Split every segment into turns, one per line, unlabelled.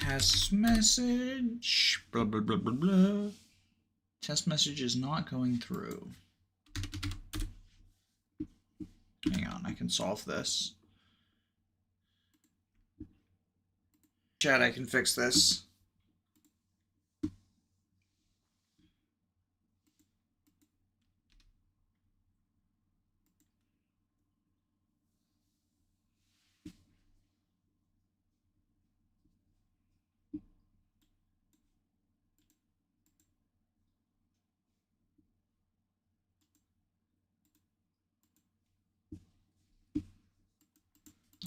Test message. Blah, blah, blah, blah, blah. Test message is not going through. Hang on, I can solve this. Chat, I can fix this.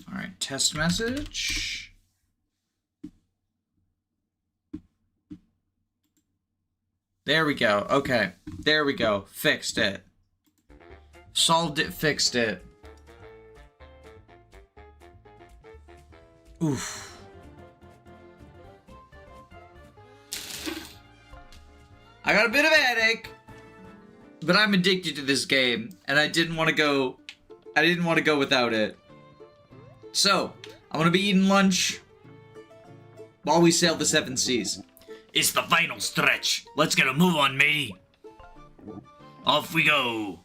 All right, test message. There we go. Okay, there we go. Fixed it. Solved it, fixed it. Oof. I got a bit of a headache, but I'm addicted to this game, and I didn't want to go without it. So, I'm gonna be eating lunch while we sail the 7 seas.
It's the final stretch. Let's get a move on, matey. Off we go.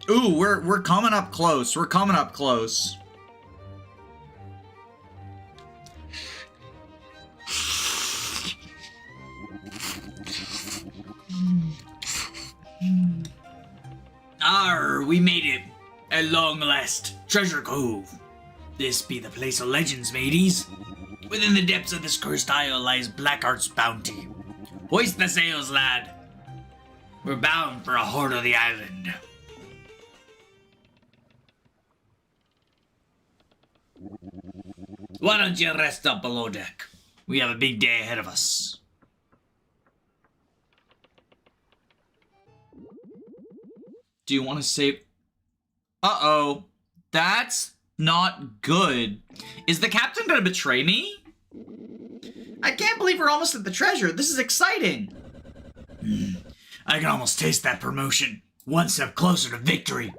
Ooh, we're coming up close. We're coming up close.
Arr, we made it. At long last, Treasure Cove. This be the place of legends, mateys. Within the depths of this cursed isle lies Blackheart's bounty. Hoist the sails, lad. We're bound for a hoard of the island. Why don't you rest up below deck? We have a big day ahead of us.
Do you want to save... Uh-oh. That's not good. Is the captain gonna betray me? I can't believe we're almost at the treasure. This is exciting.
I can almost taste that promotion. One step closer to victory.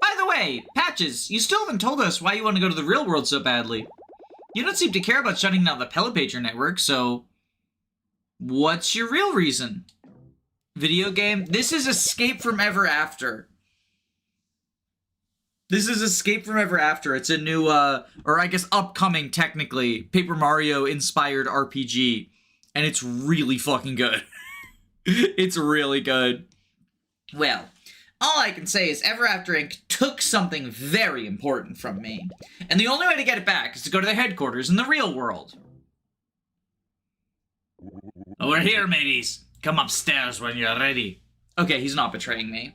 By the way, Patches, you still haven't told us why you want to go to the real world so badly. You don't seem to care about shutting down the Pelipager network, so... what's your real reason? Video game? This is Escape from Ever After. This is Escape from Ever After. It's a new, or I guess upcoming, technically, Paper Mario-inspired RPG. And it's really fucking good. It's really good. Well, all I can say is Ever After Inc. took something very important from me. And the only way to get it back is to go to their headquarters in the real world.
We're here, mateys. Come upstairs when you're ready.
Okay, he's not betraying me.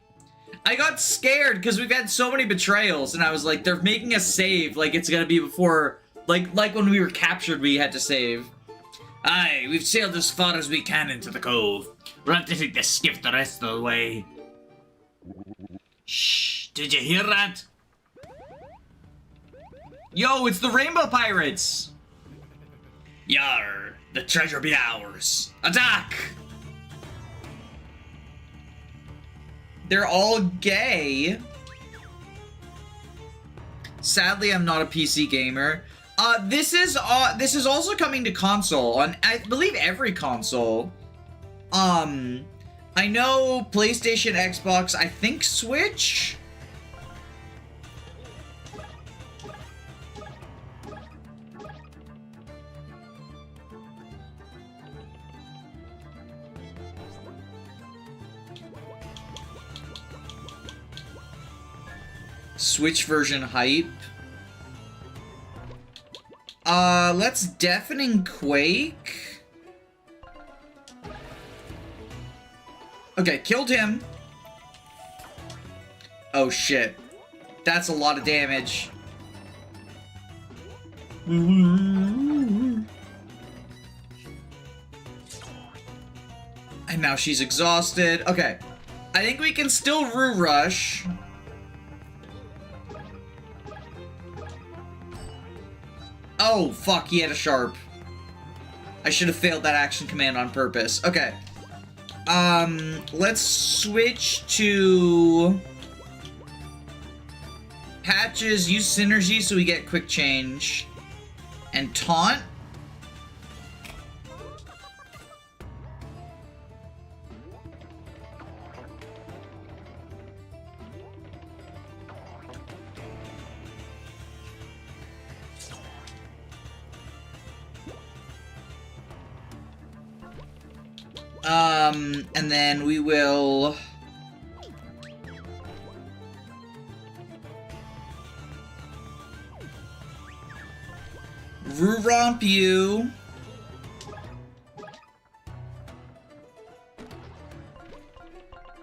I got scared because we've had so many betrayals, and I was like, they're making us save like it's gonna be before, like when we were captured we had to save.
Aye, we've sailed as far as we can into the cove. We'll have to take the skiff the rest of the way. Shh, did you hear that?
Yo, it's the Rainbow Pirates!
Yar, the treasure be ours. Attack!
They're all gay. Sadly, I'm not a PC gamer. This is also coming to console on, I believe, every console. I know PlayStation, Xbox, I think Switch. Switch version hype. Let's Deafening Quake. Okay, killed him. Oh shit. That's a lot of damage. And now she's exhausted. Okay. I think we can still Roo Rush. Oh, fuck, he had a sharp. I should have failed that action command on purpose. Okay. Let's switch to... Patches, use Synergy so we get quick change. And Taunt? And then we will... Romp you.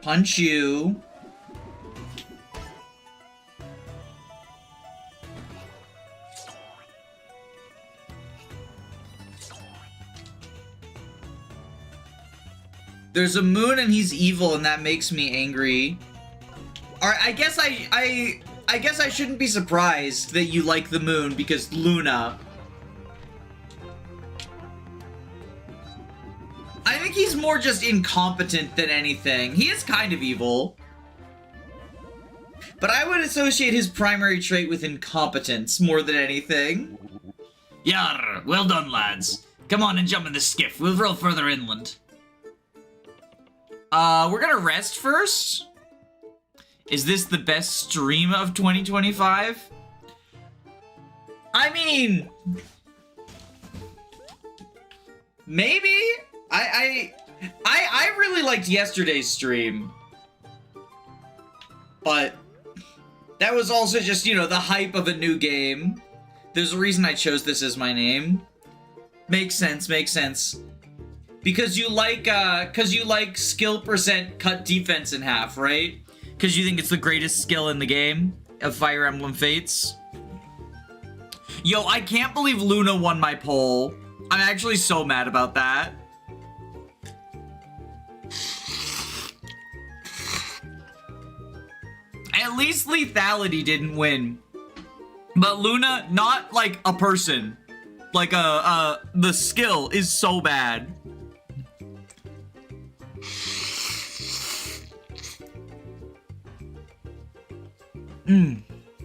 Punch you. There's a moon and he's evil and that makes me angry. Alright, I guess I guess I shouldn't be surprised that you like the moon because Luna. I think he's more just incompetent than anything. He is kind of evil. But I would associate his primary trait with incompetence more than anything.
Yar, well done, lads. Come on and jump in the skiff. We'll row further inland.
We're gonna rest first. Is this the best stream of 2025? I mean... maybe? I really liked yesterday's stream. But... that was also just, you know, the hype of a new game. There's a reason I chose this as my name. Makes sense, makes sense. Because you like skill percent cut defense in half, right? Because you think it's the greatest skill in the game of Fire Emblem Fates. Yo, I can't believe Luna won my poll. I'm actually so mad about that. At least Lethality didn't win. But Luna, not like a person. Like the skill is so bad.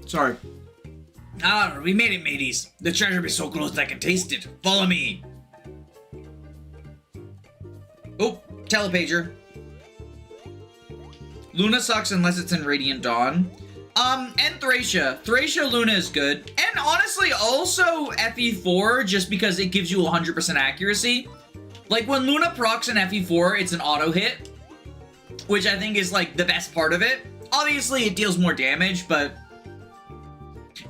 Sorry.
Ah, we made it, mateys. The treasure be so close I can taste it. Follow me.
Oh, telepager. Luna sucks unless it's in Radiant Dawn. And Thracia. Thracia Luna is good. And honestly, also FE4, just because it gives you 100% accuracy. Like, when Luna procs an FE4, it's an auto hit. Which I think is, like, the best part of it. Obviously, it deals more damage, but...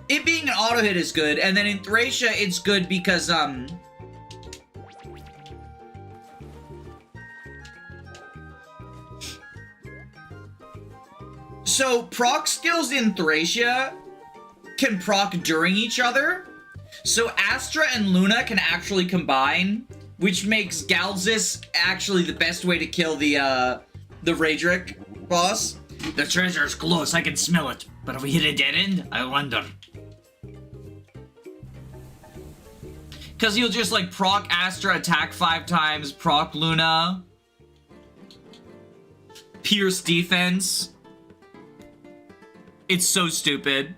it being an auto hit is good. And then in Thracia, it's good because, so, proc skills in Thracia can proc during each other. So, Astra and Luna can actually combine, which makes Galzis actually the best way to kill the Raedric boss.
The treasure's close, I can smell it. But if we hit a dead end, I wonder.
Because you'll just, like, proc Astra, attack 5 times, proc Luna, pierce defense. It's so stupid.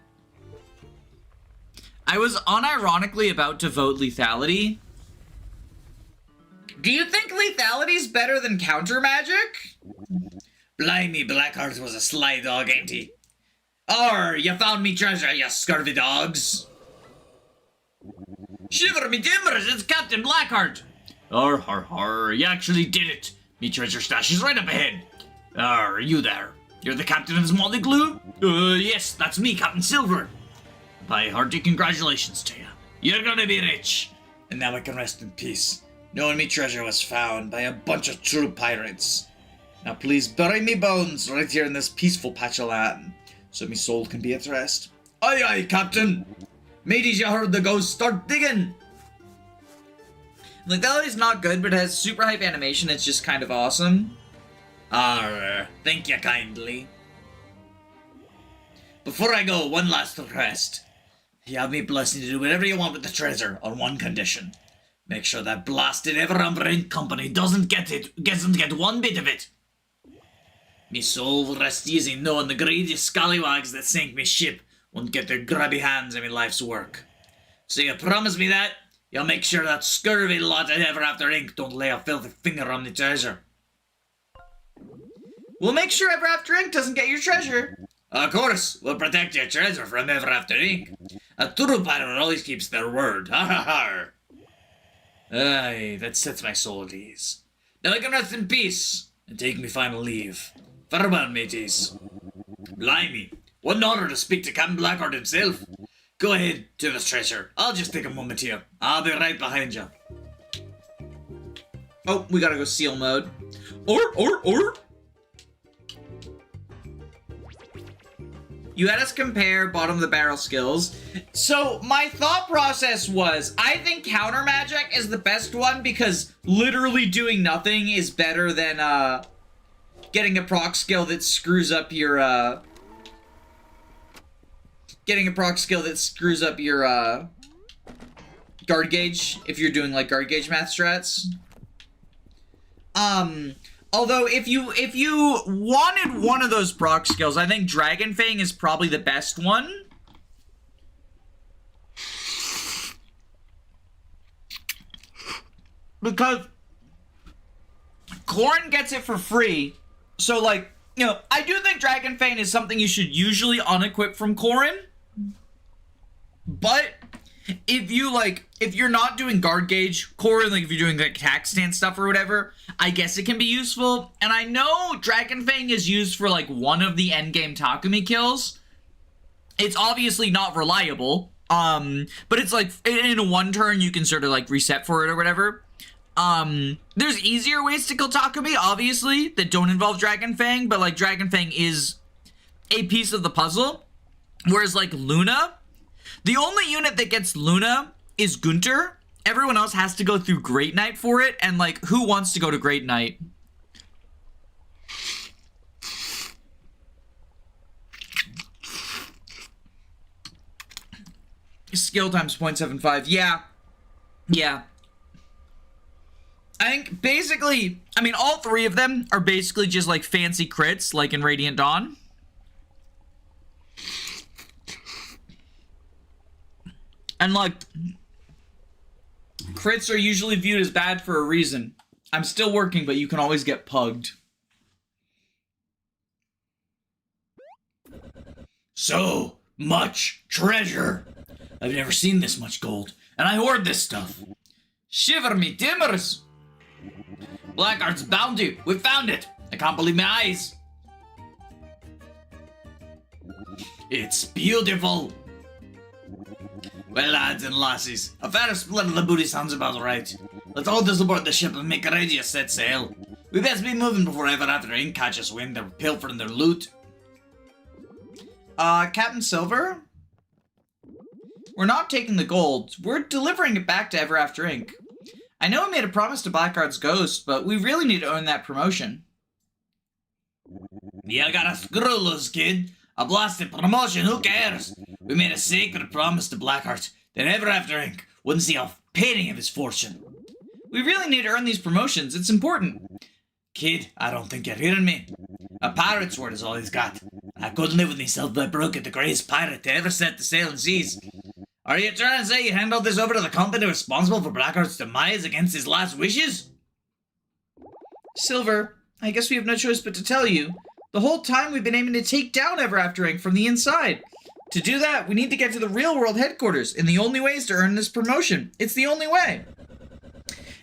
I was unironically about to vote Lethality. Do you think Lethality's better than counter magic?
Blimey, Blackheart was a sly dog, ain't he? Arr, you found me treasure, you scurvy dogs. Shiver me timbers, it's Captain Blackheart. Arr, har, har, you actually did it. Me treasure stash is right up ahead. Arr, you there? You're the captain of this motley glue? Yes, that's me, Captain Silver. My hearty congratulations to you. You're gonna be rich. And now I can rest in peace, knowing me treasure was found by a bunch of true pirates. Now please bury me bones right here in this peaceful patch of land, so me soul can be at rest. Aye aye, Captain. Mateys, you heard the ghost, start digging.
Lethality's not good, but it has super hype animation, it's just kind of awesome.
Arr, thank you kindly. Before I go, one last request. You have me blessing to do whatever you want with the treasure, on one condition. Make sure that blasted Everumber Company doesn't get one bit of it. Me soul will rest easy knowing the greedy scallywags that sank me ship won't get their grubby hands on me life's work. So you promise me that? You'll make sure that scurvy lot of Ever After Inc. don't lay a filthy finger on the treasure.
We'll make sure Ever After Inc. doesn't get your treasure.
Of course, we'll protect your treasure from Ever After Inc. A true pirate always keeps their word. Ha ha ha. Aye, that sets my soul at ease. Now I can rest in peace and take me final leave. Farewell, mateys. Blimey, what an honor to speak to Captain Blackheart himself. Go ahead to the treasure. I'll just take a moment here. I'll be right behind you.
Oh, we gotta go seal mode. Or. You had us compare bottom of the barrel skills. So my thought process was, I think counter magic is the best one because literally doing nothing is better than getting a proc skill that screws up your guard gauge if you're doing like guard gauge math strats. Although if you wanted one of those proc skills, I think Dragon Fang is probably the best one. Because Corrin gets it for free. So like, you know, I do think Dragon Fang is something you should usually unequip from Corrin. But if you're not doing guard gauge Corrin, like if you're doing like attack stance stuff or whatever, I guess it can be useful. And I know Dragon Fang is used for like one of the endgame Takumi kills. It's obviously not reliable. But it's like in a one turn you can sort of like reset for it or whatever. There's easier ways to kill Takumi, obviously, that don't involve Dragon Fang, but like Dragon Fang is a piece of the puzzle. Whereas like Luna, the only unit that gets Luna is Gunter. Everyone else has to go through Great Knight for it, and like, who wants to go to Great Knight? Skill times 0.75. Yeah. I think basically, I mean, all three of them are basically just like fancy crits, like in Radiant Dawn. And like, crits are usually viewed as bad for a reason. I'm still working, but you can always get pugged.
So much treasure. I've never seen this much gold, and I hoard this stuff. Shiver me timbers. Blackheart's bounty. We found it. I can't believe my eyes. It's beautiful. Well, lads and lassies, a fair split of the booty sounds about right. Let's all disaboard the ship and make ready to set sail. We best be moving before Ever After Inc. catches wind they're pilfering their loot.
Captain Silver? We're not taking the gold. We're delivering it back to Ever After Inc. I know we made a promise to Blackheart's ghost, but we really need to earn that promotion.
You gotta screw loose, kid. A blasted promotion, who cares? We made a sacred promise to Blackheart that Ever After Inc. wouldn't see a penny of his fortune.
We really need to earn these promotions. It's important.
Kid, I don't think you're hearing me. A pirate's word is all he's got. I couldn't live with myself by brook the greatest pirate to ever set the sail and seas. Are you trying to say you hand all this over to the company responsible for Blackheart's demise against his last wishes?
Silver, I guess we have no choice but to tell you. The whole time we've been aiming to take down Ever After Inc. from the inside. To do that, we need to get to the real world headquarters, and the only way is to earn this promotion. It's the only way.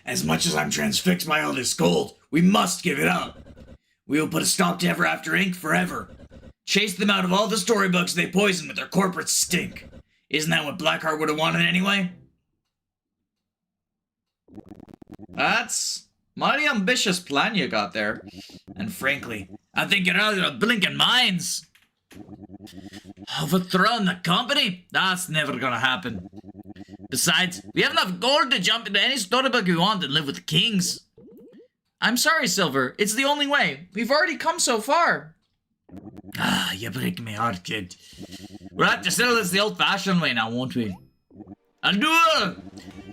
As much as I'm transfixed by all this gold, we must give it up. We will put a stop to Ever After Inc. forever. Chase them out of all the storybooks they poison with their corporate stink. Isn't that what Blackheart would have wanted anyway?
That's mighty ambitious plan you got there.
And frankly, I think you're out of your blinking minds. Overthrowing the company? That's never gonna happen. Besides, we have enough gold to jump into any storybook we want and live with the kings.
I'm sorry, Silver. It's the only way. We've already come so far.
Ah, you break my heart, kid. We'll have to settle this the old-fashioned way now, won't we? A duel!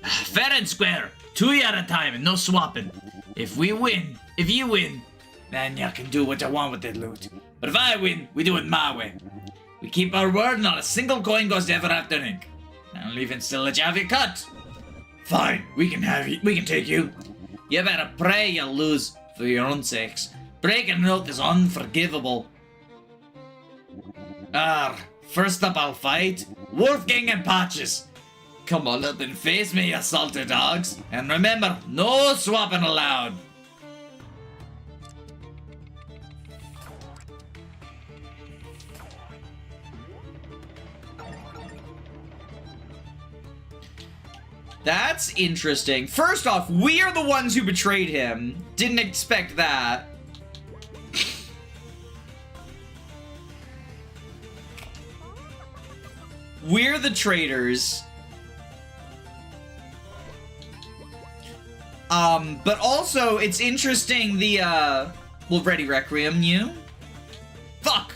Fair and square. 2 at a time and no swapping. If you win, then you can do what you want with that loot. But if I win, we do it my way. We keep our word, not a single coin goes to Everraft Inc. I'll even still let you have your cut. Fine, we can have you. We can take you. You better pray you lose for your own sakes. Breaking an oath is unforgivable. First up I'll fight Wolfgang and Patches. Come on up and face me, you salty dogs. And remember, no swapping allowed.
That's interesting. First off, we are the ones who betrayed him. Didn't expect that. We're the traitors. But also, it's interesting well, Ready Requiem, you? Fuck!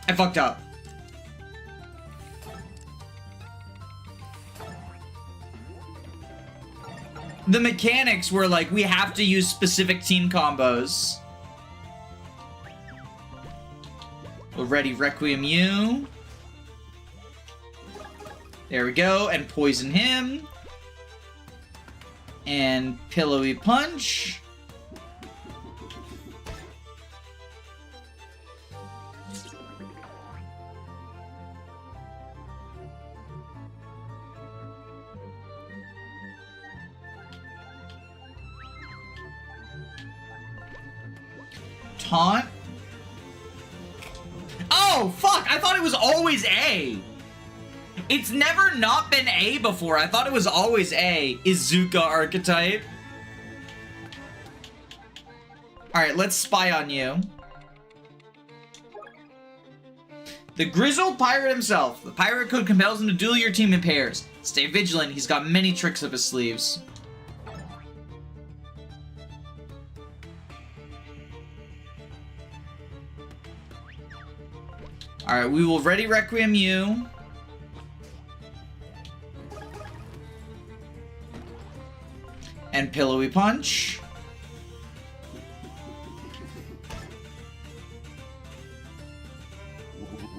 I fucked up. The mechanics were like, we have to use specific team combos. Well, Ready Requiem, you. There we go, and poison him. And Pillowy Punch. Taunt. Oh, fuck! I thought it was always A! It's never not been A before. I thought it was always A. Izuka archetype. Alright, let's spy on you. The grizzled pirate himself. The pirate code compels him to duel your team in pairs. Stay vigilant, he's got many tricks up his sleeves. Alright, we will Ready Requiem you. And Pillowy Punch.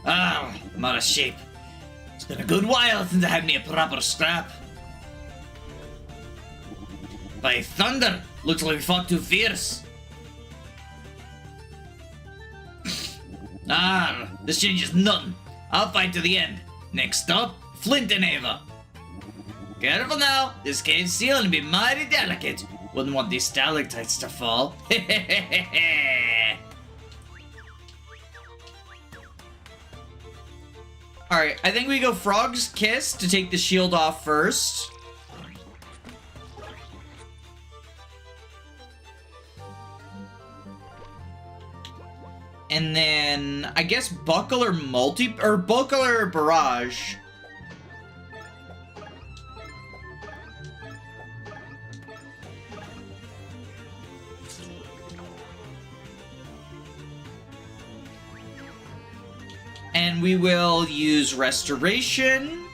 I'm out of shape. It's been a good while since I had me a proper scrap. By thunder, looks like we fought too fierce. This changes nothing. I'll fight to the end. Next up, Flint and Ava. Careful now, this cave's ceiling will be mighty delicate. Wouldn't want these stalactites to fall.
Alright, I think we go Frog's Kiss to take the shield off first. And then, I guess Buckle or Buckle or Barrage. And we will use Restoration.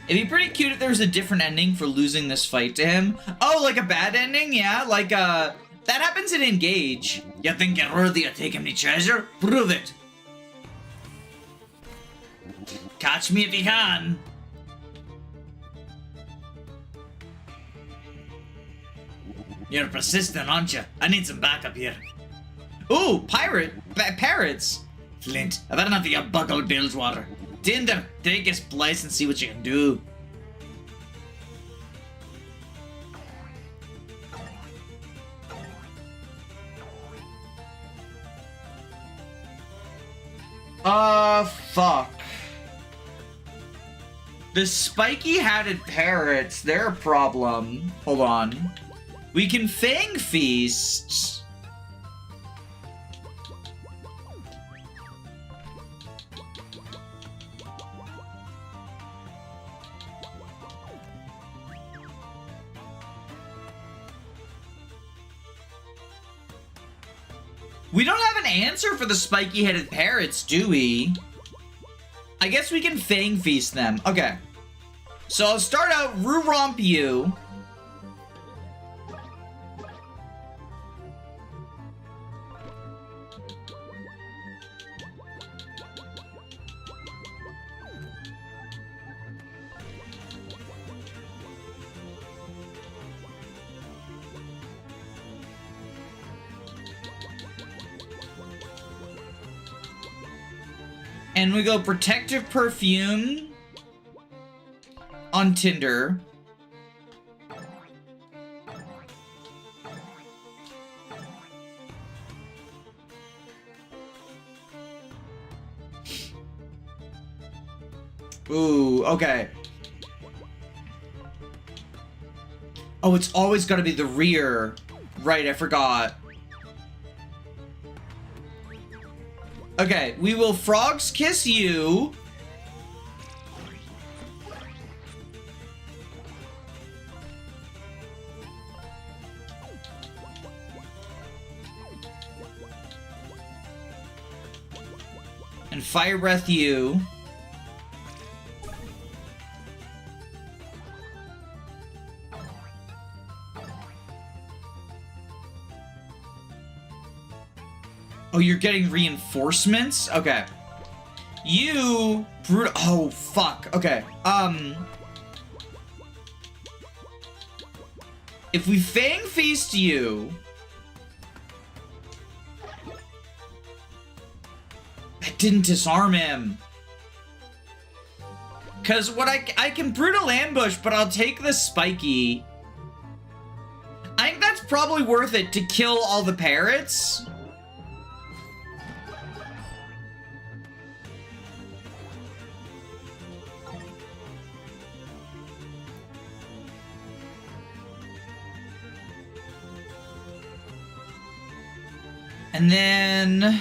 It'd be pretty cute if there was a different ending for losing this fight to him. Oh, like a bad ending? Yeah, like that happens in Engage.
You think you're worthy of taking the treasure? Prove it. Catch me if you can. You're persistent, aren't you? I need some backup here.
Ooh, parrots.
Flint, I've had enough of your buckled Bilgewater. Tinder, take his place and see what you can do.
Fuck. The spiky-hatted parrots, they're a problem. Hold on. We can Fang Feast. We don't have an answer for the spiky-headed parrots, do we? I guess we can Fang Feast them. Okay. So I'll start out Ruromp you. And we go Protective Perfume on Tinder. Ooh, okay. Oh, it's always gotta be the rear. Right, I forgot. Okay, we will frogs kiss you. And fire breath you. Oh, you're getting reinforcements? Okay. You... Oh, fuck. Okay. If we Fang Feast you... That didn't disarm him. Because what I can Brutal Ambush, but I'll take the Spiky. I think that's probably worth it to kill all the parrots. And then...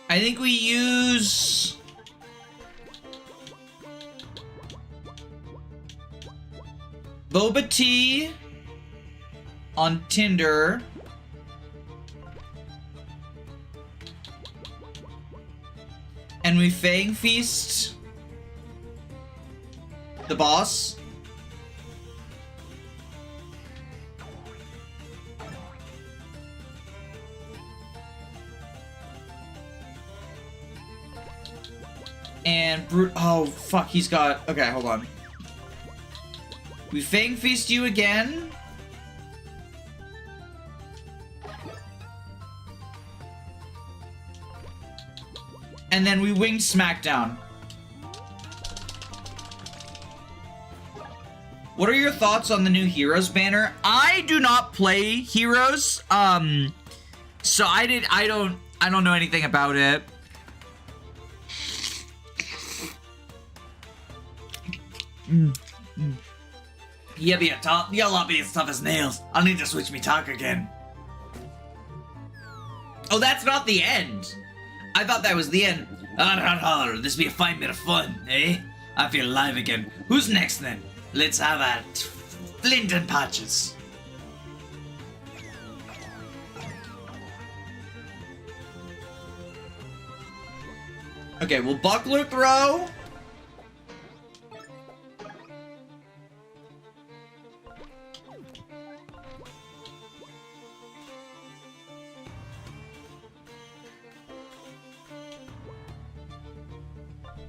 I think we use... Boba Tea on Tinder. And we Fang Feast the boss. And oh fuck, he's got... Okay, hold on. We Fang Feast you again. And then we Winged Smackdown. What are your thoughts on the new Heroes banner? I do not play Heroes, so I don't know anything about it.
Yeah, be a top. You'll not be as tough as nails. I'll need to switch me talk again.
Oh, that's not the end. I thought that was the end.
Holler, this be a fine bit of fun, eh? I feel alive again. Who's next then? Let's have at Flint and Patches.
Okay, we'll Buckler Throw.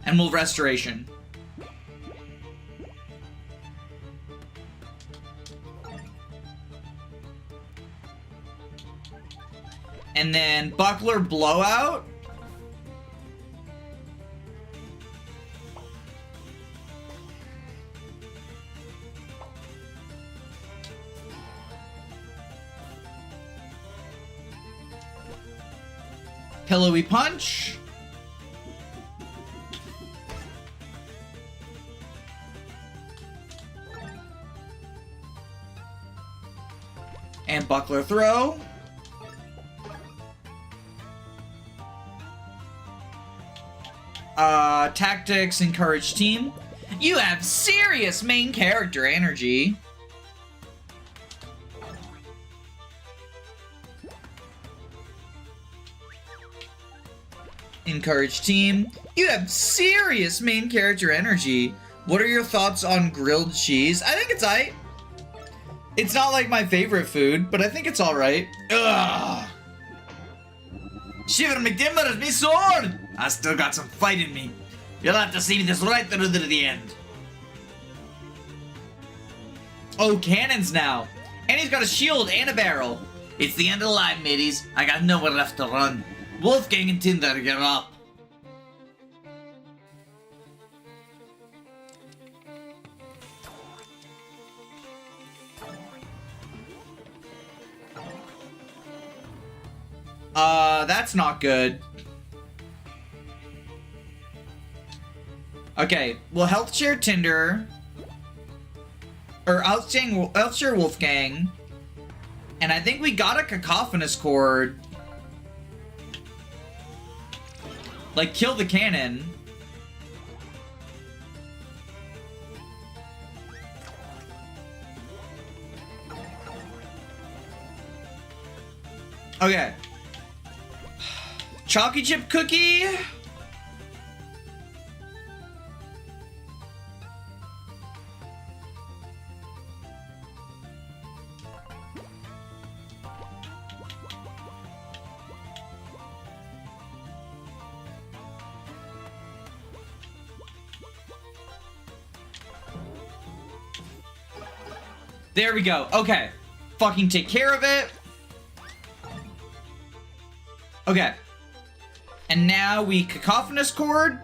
And we'll Restoration. And then Buckler Blowout. Pillowy Punch. And Buckler Throw. Tactics, Encourage Team. You have serious main character energy. Encourage Team. You have serious main character energy. What are your thoughts on grilled cheese? I think it's aight. It's not like my favorite food, but I think it's alright. Ugh.
Shiver McDimmer, me sword! I still got some fight in me. You'll have to see this right through to the end.
Oh, cannons now. And he's got a shield and a barrel.
It's the end of the line, mateys. I got nowhere left to run. Wolfgang and Tinder, get up.
That's not good. Okay, well, health share Tinder. Or health share Wolfgang. And I think we got a cacophonous chord. Like, kill the cannon. Okay. Chalky chip cookie. There we go. Okay. Fucking take care of it. Okay. And now we cacophonous chord.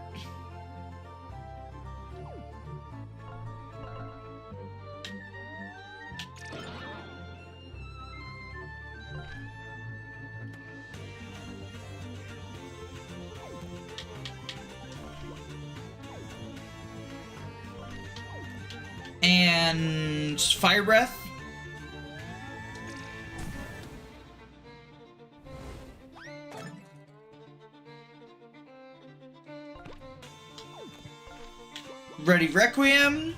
And fire breath. Ready Requiem.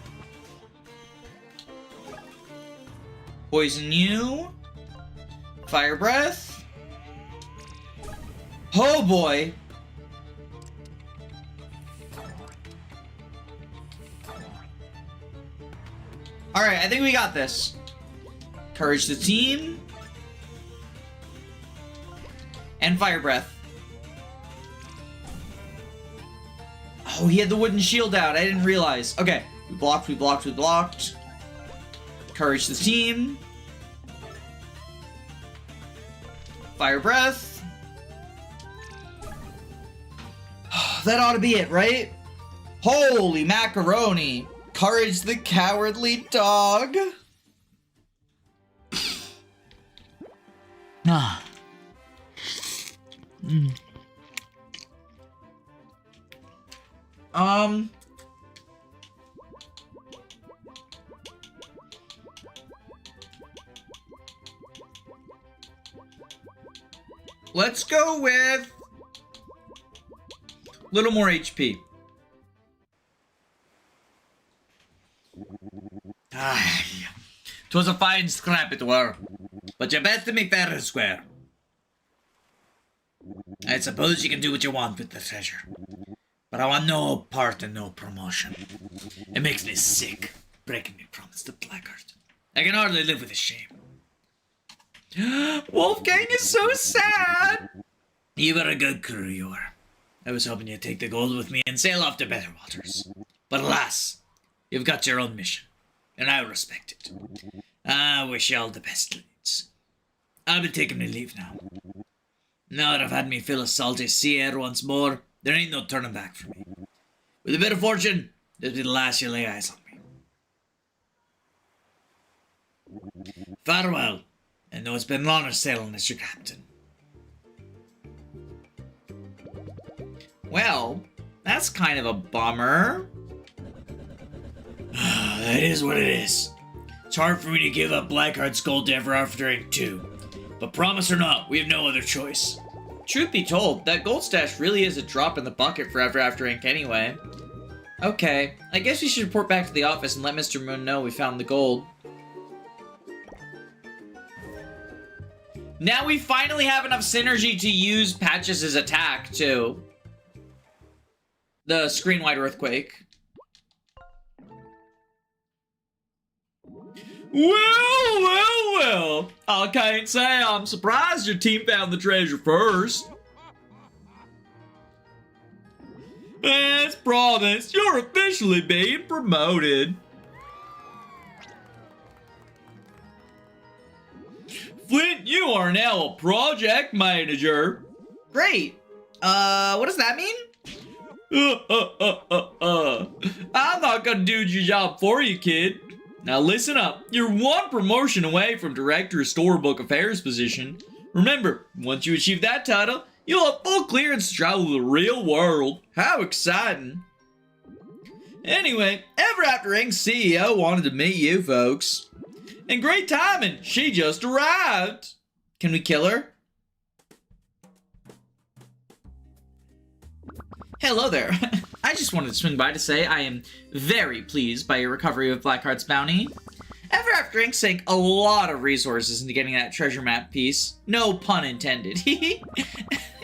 Poison you. Fire breath. Oh boy. Alright, I think we got this. Courage the team. And fire breath. Oh, he had the wooden shield out. I didn't realize. Okay. We blocked, we blocked, we blocked. Courage the team. Fire breath. That ought to be it, right? Holy macaroni. Courage the cowardly dog.
Ah.
Let's go with a little more HP.
Ah, 'twas a fine scrap it were, but you best to make fair and square. I suppose you can do what you want with the treasure, but I want no part and no promotion. It makes me sick, breaking me promise to Blackheart. I can hardly live with the shame.
Wolfgang is so sad.
You were a good crew, you were. I was hoping you'd take the gold with me and sail off to better waters. But alas, you've got your own mission, and I respect it. I wish you all the best, lads. I'll be taking my leave now. Now that I've had me fill of salty sea air once more, there ain't no turning back for me. With a bit of fortune, this will be the last you lay eyes on me. Farewell, and though it's been an honor sailing as your captain.
Well, that's kind of a bummer.
That is what it is. It's hard for me to give up Blackheart's gold to Ever After Inc. too. But promise or not, we have no other choice.
Truth be told, that gold stash really is a drop in the bucket for Ever After Inc. anyway. Okay, I guess we should report back to the office and let Mr. Moon know we found the gold. Now we finally have enough synergy to use Patches' attack, too. The screen-wide earthquake. Well. I can't say I'm surprised your team found the treasure first. As promised, you're officially being promoted. Flint, you are now a project manager. Great. What does that mean? I'm not gonna do your job for you, kid. Now listen up. You're one promotion away from Director of Storybook Affairs position. Remember, once you achieve that title, you'll have full clearance to travel the real world. How exciting. Anyway, Ever After Inc.'s CEO wanted to meet you folks. And great timing, she just arrived. Can we kill her? Hello there. I just wanted to swing by to say I am very pleased by your recovery of Blackheart's bounty. Ever After Inc. sank a lot of resources into getting that treasure map piece. No pun intended.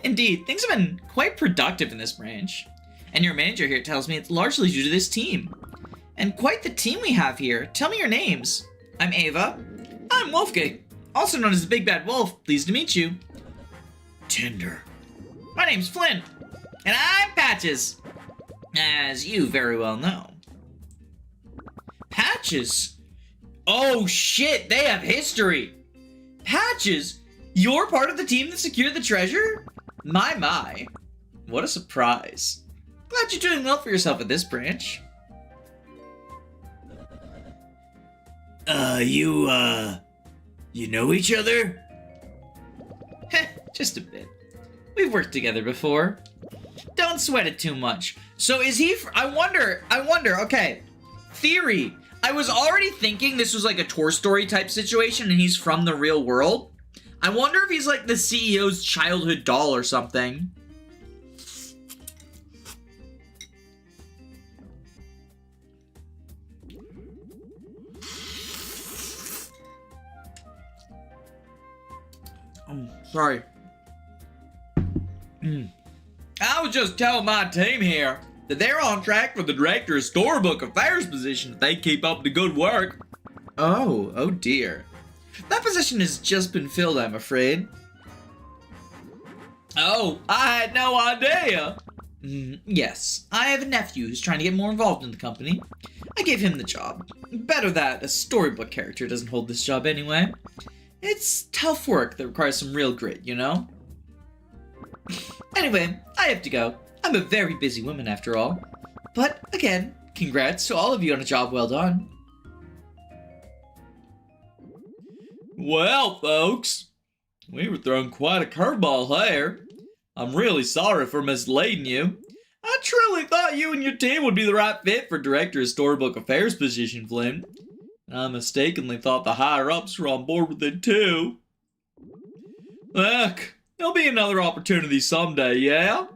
Indeed, things have been quite productive in this branch. And your manager here tells me it's largely due to this team. And quite the team we have here. Tell me your names. I'm Ava. I'm Wolfgang, also known as the Big Bad Wolf. Pleased to meet you. Tinder. My name's Flynn. And I'm Patches. As you very well know. Patches? Oh shit, they have history. Patches? You're part of the team that secured the treasure? My. What a surprise. Glad you're doing well for yourself at this branch. You know each other? Heh, just a bit. We've worked together before. Don't sweat it too much. So is he, I wonder, okay. Theory. I was already thinking this was like a Toy Story type situation and he's from the real world. I wonder if he's like the CEO's childhood doll or something. Sorry. I was just telling my team here that they're on track for the Director of Storybook Affairs position if they keep up the good work. Oh dear. That position has just been filled, I'm afraid. Oh, I had no idea. Yes, I have a nephew who's trying to get more involved in the company. I gave him the job. Better that a storybook character doesn't hold this job anyway. It's tough work that requires some real grit, you know? Anyway, I have to go. I'm a very busy woman after all. But again, congrats to all of you on a job well done. Well, folks, we were thrown quite a curveball here. I'm really sorry for misleading you. I truly thought you and your team would be the right fit for Director of Storybook Affairs position, Flynn. I mistakenly thought the higher-ups were on board with it too. Look, there'll be another opportunity someday, yeah?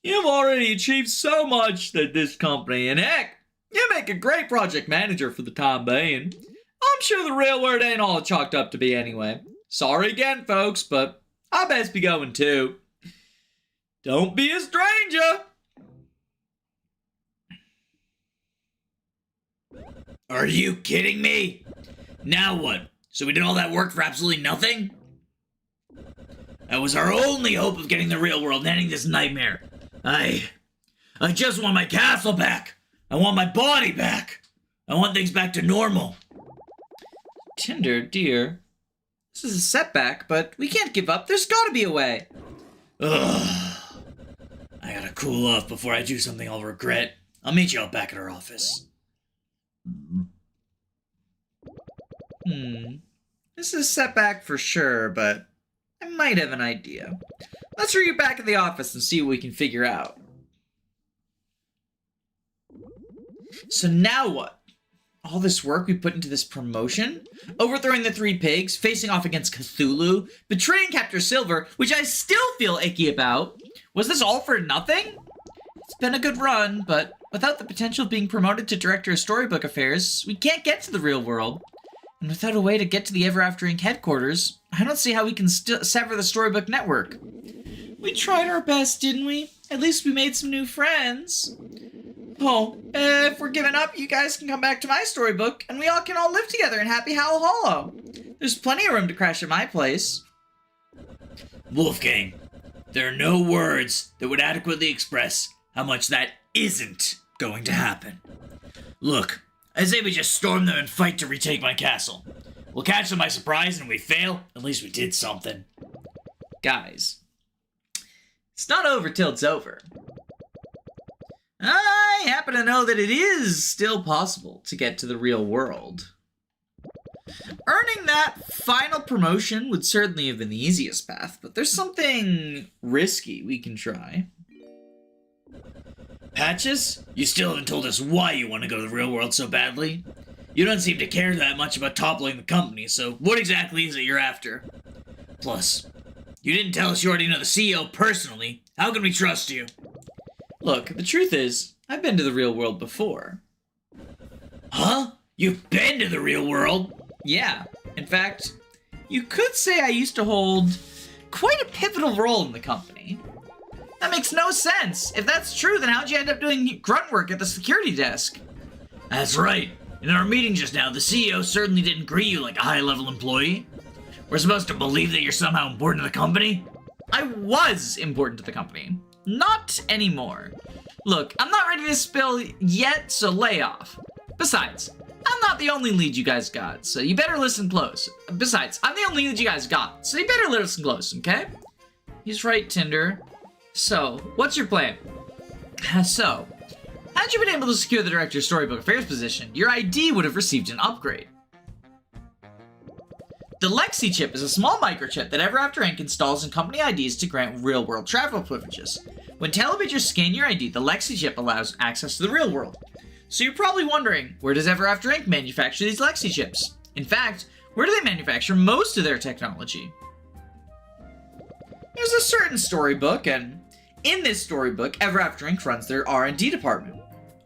You've already achieved so much at this company, and heck, you make a great project manager for the time being. I'm sure the real world ain't all chalked up to be anyway. Sorry again, folks, but I best be going too. Don't be a stranger! Are you kidding me? Now what? So we did all that work for absolutely nothing? That was our only hope of getting the real world and ending this nightmare. I just want my castle back. I want my body back. I want things back to normal. Tinder, dear. This is a setback, but we can't give up. There's gotta be a way. Ugh. I gotta cool off before I do something I'll regret. I'll meet you out back at our office. This is a setback for sure, but I might have an idea. Let's read you back at the office and see what we can figure out. So now what? All this work we put into this promotion? Overthrowing the three pigs, facing off against Cthulhu, betraying Captain Silver, which I still feel icky about. Was this all for nothing? It's been a good run, but without the potential of being promoted to Director of Storybook Affairs, we can't get to the real world. And without a way to get to the Ever After Inc. headquarters, I don't see how we can sever the Storybook network. We tried our best, didn't we? At least we made some new friends. Oh, if we're giving up, you guys can come back to my storybook, and we all can live together in Happy Howl Hollow. There's plenty of room to crash at my place. Wolfgang, there are no words that would adequately express how much that isn't going to happen. Look, I say we just storm them and fight to retake my castle.
We'll catch them by surprise, and if we fail, at least we did something.
Guys, it's not over till it's over. I happen to know that it is still possible to get to the real world. Earning that final promotion would certainly have been the easiest path, but there's something risky we can try.
Patches, you still haven't told us why you want to go to the real world so badly. You don't seem to care that much about toppling the company, so what exactly is it you're after? Plus, you didn't tell us you already know the CEO personally. How can we trust you?
Look, the truth is, I've been to the real world before.
Huh? You've been to the real world?
Yeah, in fact, you could say I used to hold quite a pivotal role in the company. That makes no sense. If that's true, then how'd you end up doing grunt work at the security desk?
That's right. In our meeting just now, the CEO certainly didn't greet you like a high-level employee. We're supposed to believe that you're somehow important to the company?
I was important to the company. Not anymore. Look, I'm not ready to spill yet, so lay off. Besides, I'm not the only lead you guys got, so you better listen close. Besides, I'm the only lead you guys got, so you better listen close, okay? He's right, Tinder. So, what's your plan? So, had you been able to secure the Director of Storybook Affairs position, your ID would have received an upgrade. The Lexi chip is a small microchip that Ever After Inc. installs in company IDs to grant real-world travel privileges. When televisions scan your ID, the Lexi chip allows access to the real world. So you're probably wondering, where does Ever After Inc. manufacture these Lexi chips? In fact, where do they manufacture most of their technology? There's a certain storybook, and in this storybook, Ever After Inc. runs their R&D department.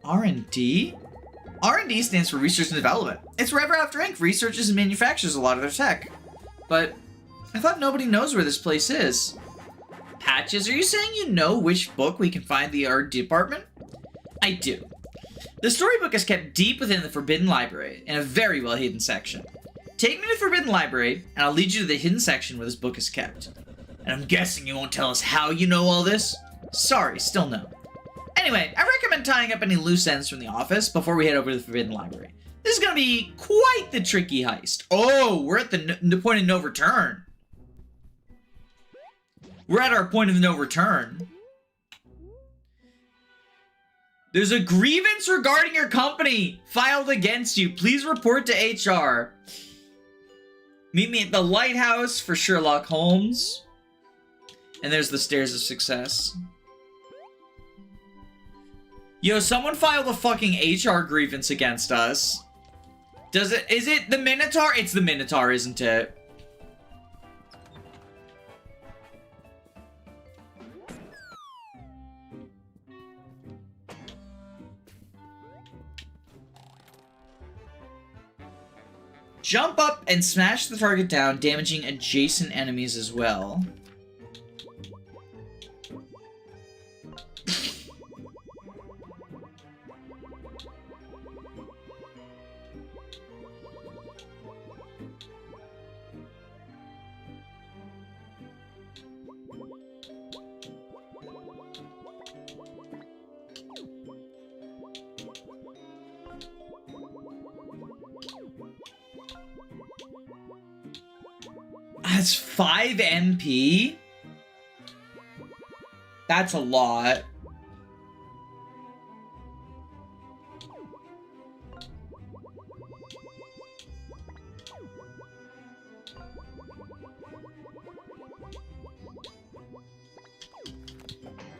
R&D? R&D stands for Research and Development. It's where Ever After Inc. researches and manufactures a lot of their tech. But I thought nobody knows where this place is. Patches, are you saying you know which book we can find the R&D department? I do. The storybook is kept deep within the Forbidden Library in a very well-hidden section. Take me to the Forbidden Library, and I'll lead you to the hidden section where this book is kept.
And I'm guessing you won't tell us how you know all this?
Sorry, still no. Anyway, I recommend tying up any loose ends from the office before we head over to the Forbidden Library. This is gonna be quite the tricky heist. Oh, we're at the point of no return. We're at our point of no return. There's a grievance regarding your company filed against you. Please report to HR. Meet me at the lighthouse for Sherlock Holmes. And there's the stairs of success. Yo, someone filed a fucking HR grievance against us. Is it the Minotaur? It's the Minotaur, isn't it? Jump up and smash the target down, damaging adjacent enemies as well. That's 5 MP? That's a lot.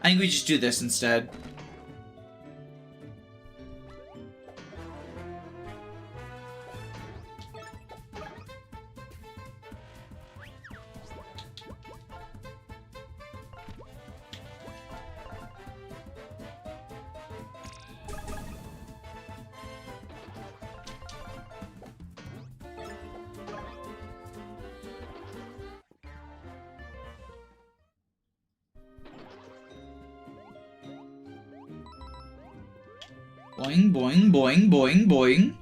I think we just do this instead. Boing, boing, boing, boing, boing.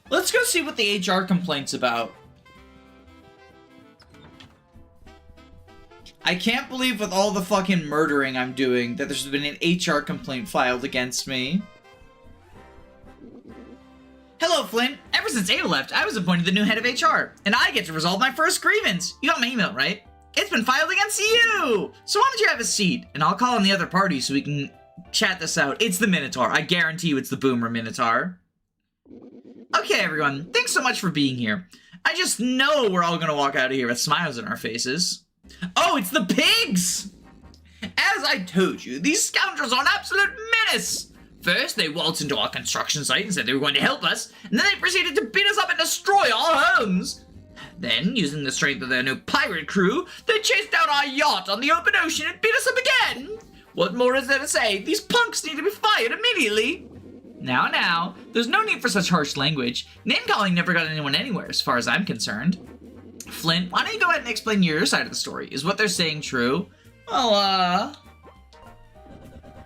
Let's go see what the HR complaint's about. I can't believe with all the fucking murdering I'm doing that there's been an HR complaint filed against me. Hello, Flint. Ever since Ada left, I was appointed the new head of HR, and I get to resolve my first grievance. You got my email, right? It's been filed against you! So why don't you have a seat, and I'll call on the other party so we can chat this out. It's the Minotaur. I guarantee you it's the Boomer Minotaur. Okay, everyone. Thanks so much for being here. I just know we're all gonna walk out of here with smiles on our faces. Oh, it's the pigs! As I told you, these scoundrels are an absolute menace! First, they waltzed into our construction site and said they were going to help us, and then they proceeded to beat us up and destroy our homes! Then, using the strength of their new pirate crew, they chased down our yacht on the open ocean and beat us up again! What more is there to say? These punks need to be fired immediately! Now, there's no need for such harsh language. Name-calling never got anyone anywhere, as far as I'm concerned. Flint, why don't you go ahead and explain your side of the story? Is what they're saying true? Well,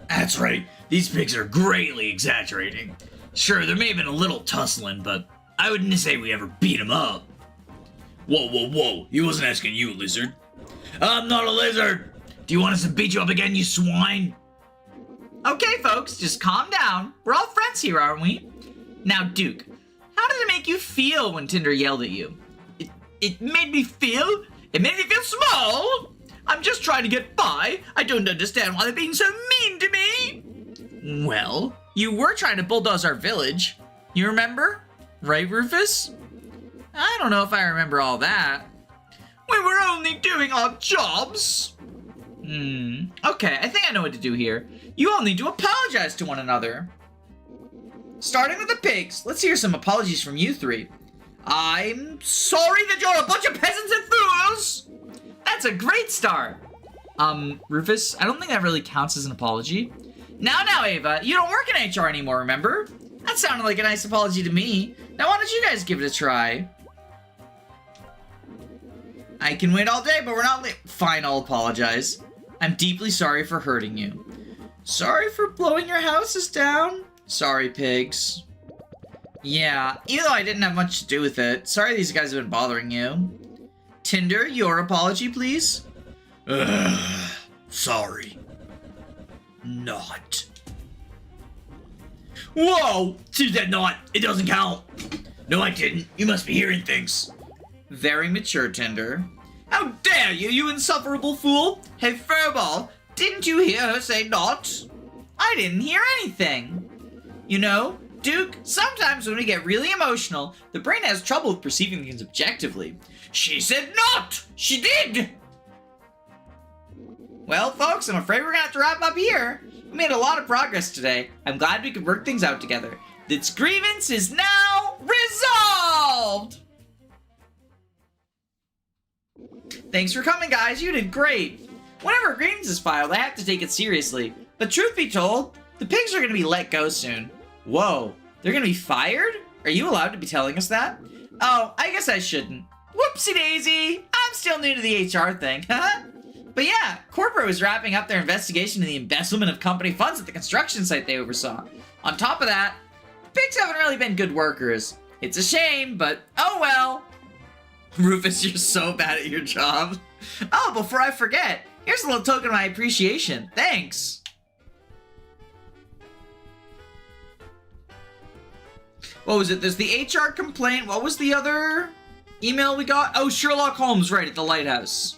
That's right. These pigs are greatly exaggerating. Sure, there may have been a little tussling, but I wouldn't say we ever beat him up. Whoa. He wasn't asking you, lizard. I'm not a lizard. Do you want us to beat you up again, you swine?
Okay, folks, just calm down. We're all friends here, aren't we? Now, Duke, how did it make you feel when Tinder yelled at you? It made me feel? It made me feel small? I'm just trying to get by. I don't understand why they're being so mean to me. Well, you were trying to bulldoze our village. You remember? Right, Rufus? I don't know if I remember all that. We were only doing our jobs. Okay, I think I know what to do here. You all need to apologize to one another. Starting with the pigs, let's hear some apologies from you three. I'm sorry that you're a bunch of peasants and fools! That's a great start. Rufus, I don't think that really counts as an apology. Now, Ava, you don't work in HR anymore, remember? That sounded like a nice apology to me. Now, why don't you guys give it a try? I can wait all day, but we're not late. Fine, I'll apologize. I'm deeply sorry for hurting you. Sorry for blowing your houses down. Sorry, pigs. Yeah, even though I didn't have much to do with it. Sorry these guys have been bothering you. Tinder, your apology, please?
Sorry. Not.
Whoa!
See that not? It doesn't count. No, I didn't. You must be hearing things.
Very mature, Tinder. How dare you, you insufferable fool! Hey, Furball, didn't you hear her say not? I didn't hear anything. You know, Duke, sometimes when we get really emotional, the brain has trouble with perceiving things objectively. She said not! She did! Well, folks, I'm afraid we're gonna have to wrap up here. We made a lot of progress today. I'm glad we could work things out together. This grievance is now resolved! Thanks for coming, guys. You did great. Whenever a grievance is filed, I have to take it seriously. But truth be told, the pigs are going to be let go soon. Whoa, they're going to be fired? Are you allowed to be telling us that? Oh, I guess I shouldn't. Whoopsie daisy. I'm still new to the HR thing. But yeah, corporate was wrapping up their investigation into the embezzlement of company funds at the construction site they oversaw. On top of that, pigs haven't really been good workers. It's a shame, but oh well. Rufus, you're so bad at your job. Oh, before I forget, here's a little token of my appreciation. Thanks. What was it? There's the HR complaint. What was the other email we got? Oh, Sherlock Holmes, right, at the lighthouse.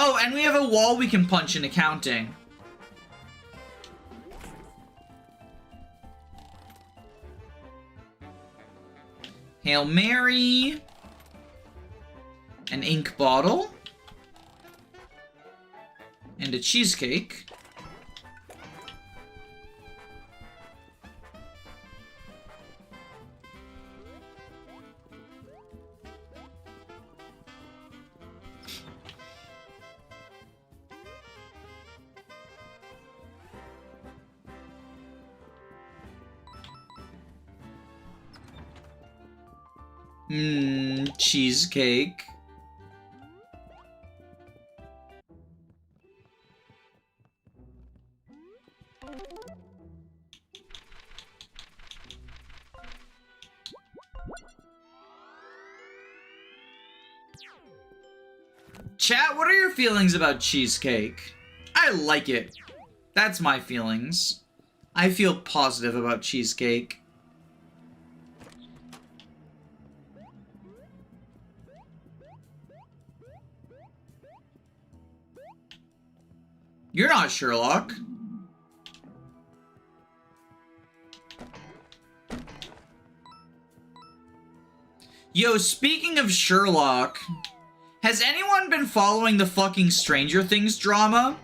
Oh, and we have a wall we can punch in accounting. Hail Mary. An ink bottle. And a cheesecake. Cheesecake. Chat, what are your feelings about cheesecake? I like it. That's my feelings. I feel positive about cheesecake. You're not Sherlock. Yo, speaking of Sherlock, has anyone been following the fucking Stranger Things drama?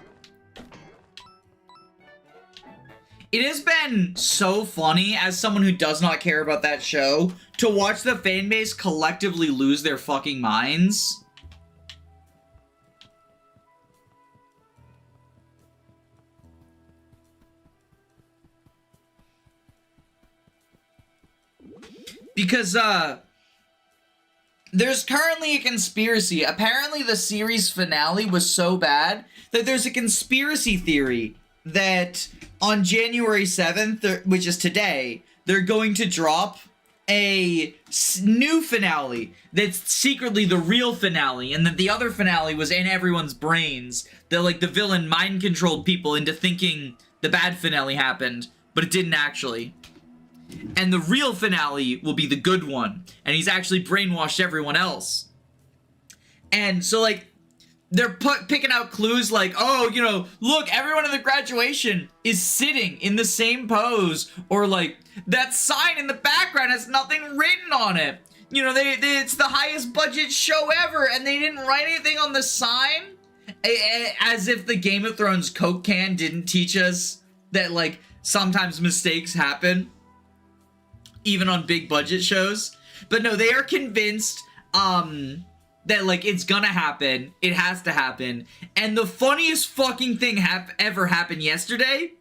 It has been so funny, as someone who does not care about that show, to watch the fanbase collectively lose their fucking minds. Because, there's currently a conspiracy. Apparently the series finale was so bad that there's a conspiracy theory that on January 7th, which is today, they're going to drop a new finale that's secretly the real finale, and that the other finale was in everyone's brains. That, like, the villain mind-controlled people into thinking the bad finale happened, but it didn't actually. And the real finale will be the good one. And he's actually brainwashed everyone else. And so, like, they're picking out clues like, oh, you know, look, everyone in the graduation is sitting in the same pose. Or, like, that sign in the background has nothing written on it. You know, it's the highest budget show ever, and they didn't write anything on the sign. As if the Game of Thrones Coke can didn't teach us that, like, sometimes mistakes happen. Even on big budget shows. But no, they are convinced that, like, it's gonna happen. It has to happen. And the funniest fucking thing ever happened yesterday.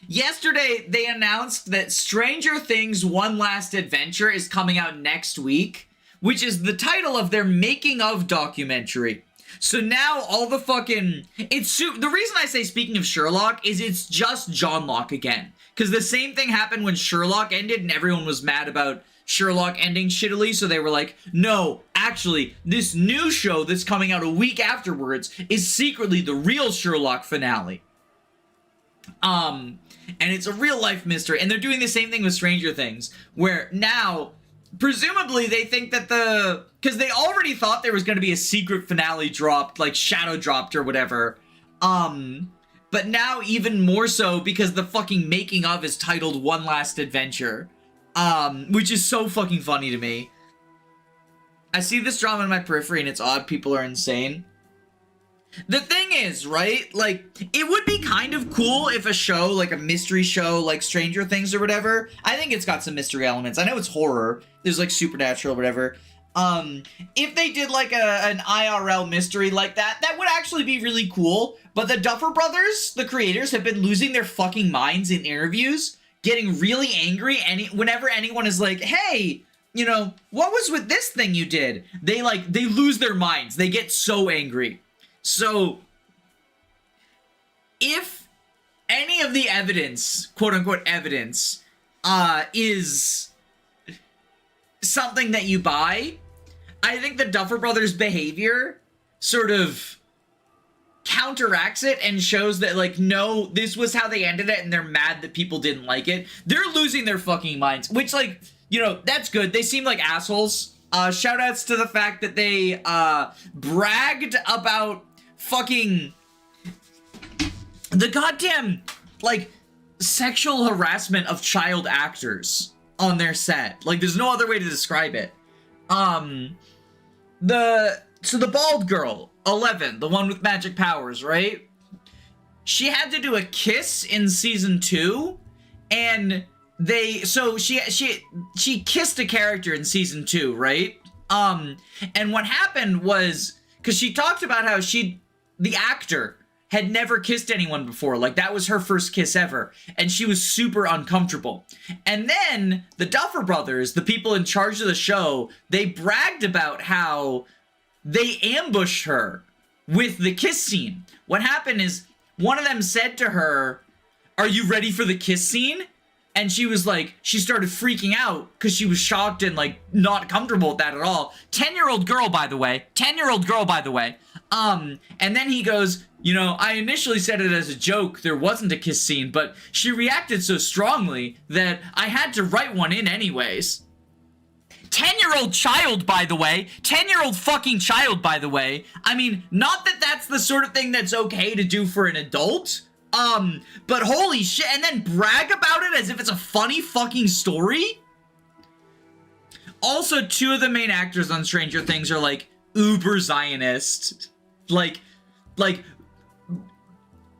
Yesterday, they announced that Stranger Things One Last Adventure is coming out next week, which is the title of their making of documentary. So now all the fucking... the reason I say speaking of Sherlock is it's just John Locke again. Because the same thing happened when Sherlock ended and everyone was mad about Sherlock ending shittily, so they were like, no, actually, this new show that's coming out a week afterwards is secretly the real Sherlock finale. And it's a real life mystery, and they're doing the same thing with Stranger Things, where now, presumably they think that because they already thought there was going to be a secret finale dropped, like shadow dropped or whatever, but now even more so because the fucking making of is titled One Last Adventure. Which is so fucking funny to me. I see this drama in my periphery and it's odd, people are insane. The thing is, right, like, it would be kind of cool if a show, like a mystery show like Stranger Things or whatever, I think it's got some mystery elements. I know it's horror, there's like supernatural or whatever. If they did like an IRL mystery like that, that would actually be really cool. But the Duffer Brothers, the creators, have been losing their fucking minds in interviews, getting really angry whenever anyone is like, hey, you know, what was with this thing you did? They lose their minds. They get so angry. So, if any of the evidence, quote unquote evidence, is something that you buy, I think the Duffer Brothers' behavior sort of counteracts it and shows that, like, no, this was how they ended it and they're mad that people didn't like it. They're losing their fucking minds, which, like, you know, that's good. They seem like assholes. Shoutouts to the fact that they bragged about fucking the goddamn, like, sexual harassment of child actors on their set. Like, there's no other way to describe it. So the bald girl, 11, the one with magic powers, right? She had to do a kiss in season 2, and she kissed a character in season 2, right? And what happened was, because she talked about how the actor had never kissed anyone before. Like, that was her first kiss ever. And she was super uncomfortable. And then the Duffer Brothers, the people in charge of the show, they bragged about how they ambushed her with the kiss scene. What happened is one of them said to her, "Are you ready for the kiss scene?" And she was like, she started freaking out because she was shocked and like not comfortable with that at all. 10-year-old girl, by the way. 10-year-old girl, by the way. And then he goes, you know, I initially said it as a joke. There wasn't a kiss scene, but she reacted so strongly that I had to write one in anyways. 10-year-old child, by the way. 10-year-old fucking child, by the way. I mean, not that that's the sort of thing that's okay to do for an adult. But holy shit, and then brag about it as if it's a funny fucking story? Also, two of the main actors on Stranger Things are, like, uber Zionist. Like,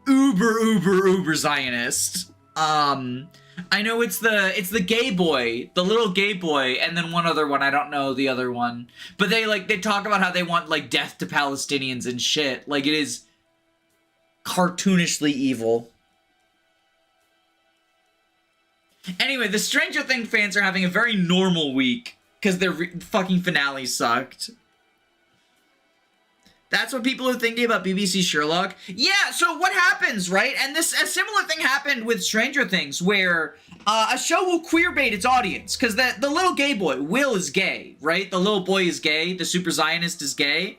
uber Zionist. I know it's the gay boy, the little gay boy, and then one other one, I don't know the other one. But they talk about how they want, like, death to Palestinians and shit. Like, it is cartoonishly evil. Anyway, the Stranger Things fans are having a very normal week because their fucking finale sucked. That's what people are thinking about BBC Sherlock. Yeah, so what happens, right? And a similar thing happened with Stranger Things, where a show will queerbait its audience, because the little gay boy, Will, is gay, right? The little boy is gay, the super Zionist is gay.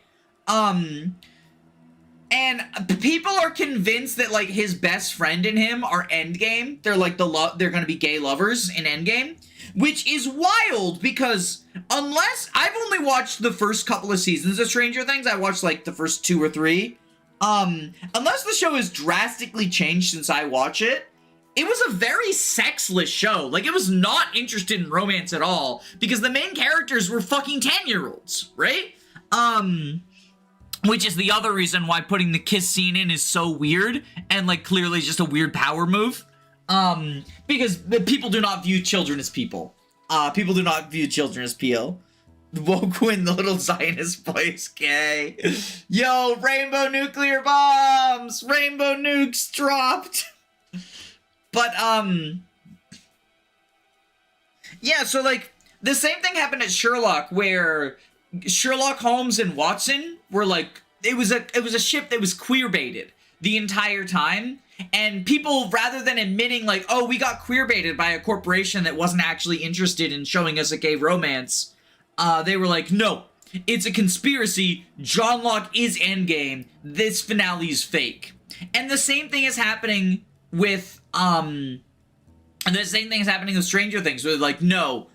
And people are convinced that, like, his best friend and him are Endgame. They're like they're gonna be gay lovers in Endgame, which is wild because unless I've only watched the first couple of seasons of Stranger Things, I watched like the first 2 or 3. Unless the show has drastically changed since I watch it, it was a very sexless show. Like, it was not interested in romance at all because the main characters were fucking 10-year-olds, right? Which is the other reason why putting the kiss scene in is so weird and, like, clearly just a weird power move. Because people do not view children as people. People do not view children as PL. Woquin, the little Zionist boy, is gay. Yo, rainbow nuclear bombs! Rainbow nukes dropped! But, yeah, so, like, the same thing happened at Sherlock, where Sherlock Holmes and Watson were like, it was a ship that was queer-baited the entire time, and people, rather than admitting like, oh, we got queer-baited by a corporation that wasn't actually interested in showing us a gay romance, they were like, no, it's a conspiracy, John Locke is Endgame, this finale is fake. And the same thing is happening with, Stranger Things, where they're like, no,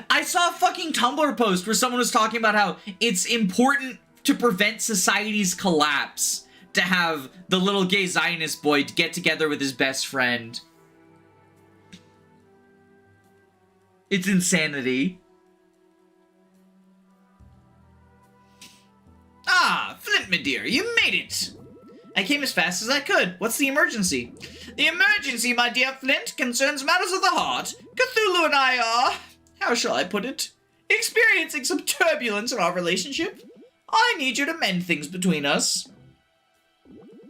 I saw a fucking Tumblr post where someone was talking about how it's important to prevent society's collapse to have the little gay Zionist boy get together with his best friend. It's insanity. Ah, Flint, my dear, you made it! I came as fast as I could. What's the emergency? The emergency, my dear Flint, concerns matters of the heart. Cthulhu and I are, how shall I put it, experiencing some turbulence in our relationship. I need you to mend things between us.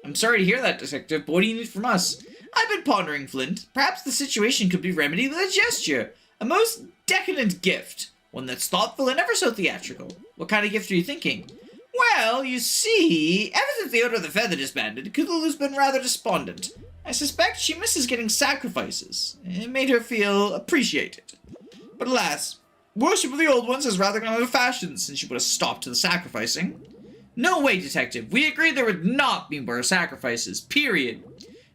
I'm sorry to hear that, Detective, but what do you need from us? I've been pondering, Flint. Perhaps the situation could be remedied with a gesture. A most decadent gift. One that's thoughtful and ever so theatrical. What kind of gift are you thinking? Well, you see, ever since the Order of the Feather disbanded, Cthulhu's been rather despondent. I suspect she misses getting sacrifices. It made her feel appreciated. But alas, worship of the Old Ones has rather gone out of fashion since she put a stop to the sacrificing. No way, Detective. We agreed there would not be more sacrifices. Period.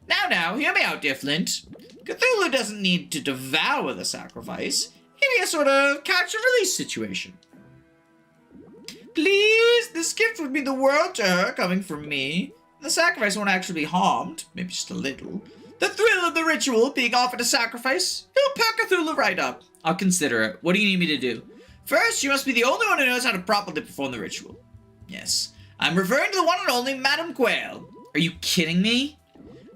Now, hear me out, dear Flint. Cthulhu doesn't need to devour the sacrifice. It'd be a sort of catch-and-release situation. Please, this gift would mean the world to her, coming from me. The sacrifice won't actually be harmed, maybe just a little. The thrill of the ritual being offered a sacrifice, it'll perk Cthulhu right up. I'll consider it. What do you need me to do? First, you must be the only one who knows how to properly perform the ritual. Yes, I'm referring to the one and only Madame Quayle. Are you kidding me?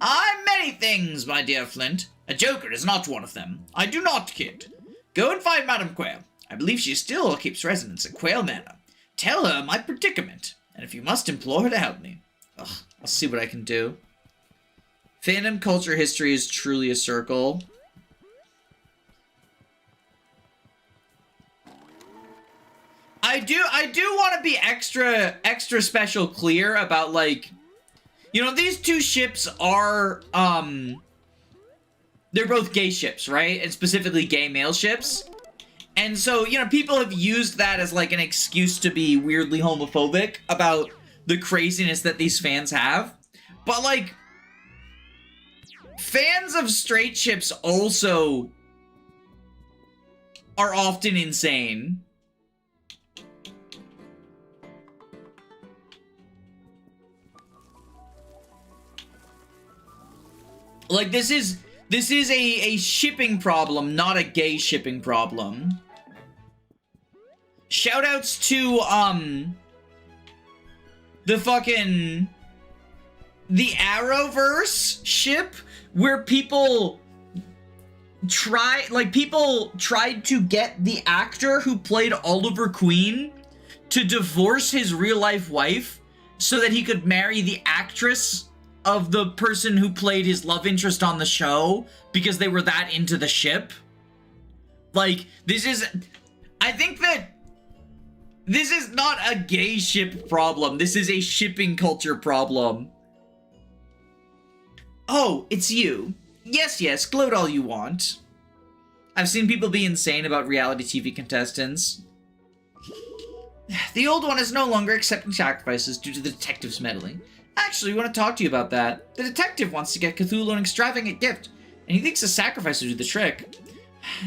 I'm many things, my dear Flint. A joker is not one of them. I do not kid. Go and find Madame Quayle. I believe she still keeps residence at Quayle Manor. Tell her my predicament, and if you must, implore her to help me. Ugh, I'll I'll see what I can do. Fandom culture history is truly a circle. I do want to be extra special clear about, like, you know, these two ships are, they're both gay ships, right? And specifically gay male ships. And so, you know, people have used that as, like, an excuse to be weirdly homophobic about the craziness that these fans have. But, like, fans of straight ships also are often insane. Like, this is a shipping problem, not a gay shipping problem. Shoutouts to, the Arrowverse ship, where people tried to get the actor who played Oliver Queen to divorce his real-life wife so that he could marry the actress of the person who played his love interest on the show, because they were that into the ship. Like, I think that this is not a gay ship problem. This is a shipping culture problem. Oh, it's you. Yes, gloat all you want. I've seen people be insane about reality TV contestants. The old one is no longer accepting sacrifices due to the detective's meddling. Actually, we want to talk to you about that. The detective wants to get Cthulhu an extravagant gift, and he thinks a sacrifice will do the trick.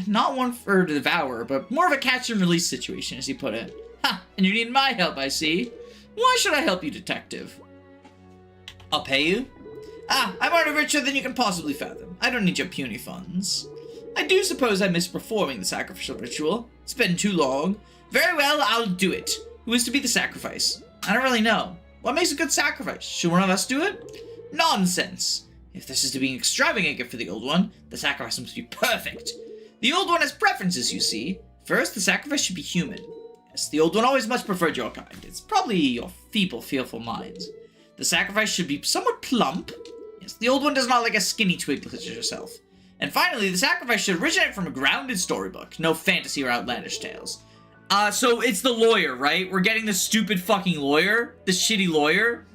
Not one for her to devour, but more of a catch-and-release situation, as he put it. Ha! And you need my help, I see. Why should I help you, detective? I'll pay you? Ah, I'm already richer than you can possibly fathom. I don't need your puny funds. I do suppose I miss performing the sacrificial ritual. It's been too long. Very well, I'll do it. Who is to be the sacrifice? I don't really know. What makes a good sacrifice? Should one of us do it? Nonsense. If this is to be an extravagant gift for the old one, the sacrifice must be perfect. The old one has preferences, you see. First, the sacrifice should be human. Yes, the old one always much preferred your kind. It's probably your feeble, fearful minds. The sacrifice should be somewhat plump. Yes, the old one does not like a skinny twig such as yourself. And finally, the sacrifice should originate from a grounded storybook. No fantasy or outlandish tales. So it's the lawyer, right? We're getting the stupid fucking lawyer. The shitty lawyer.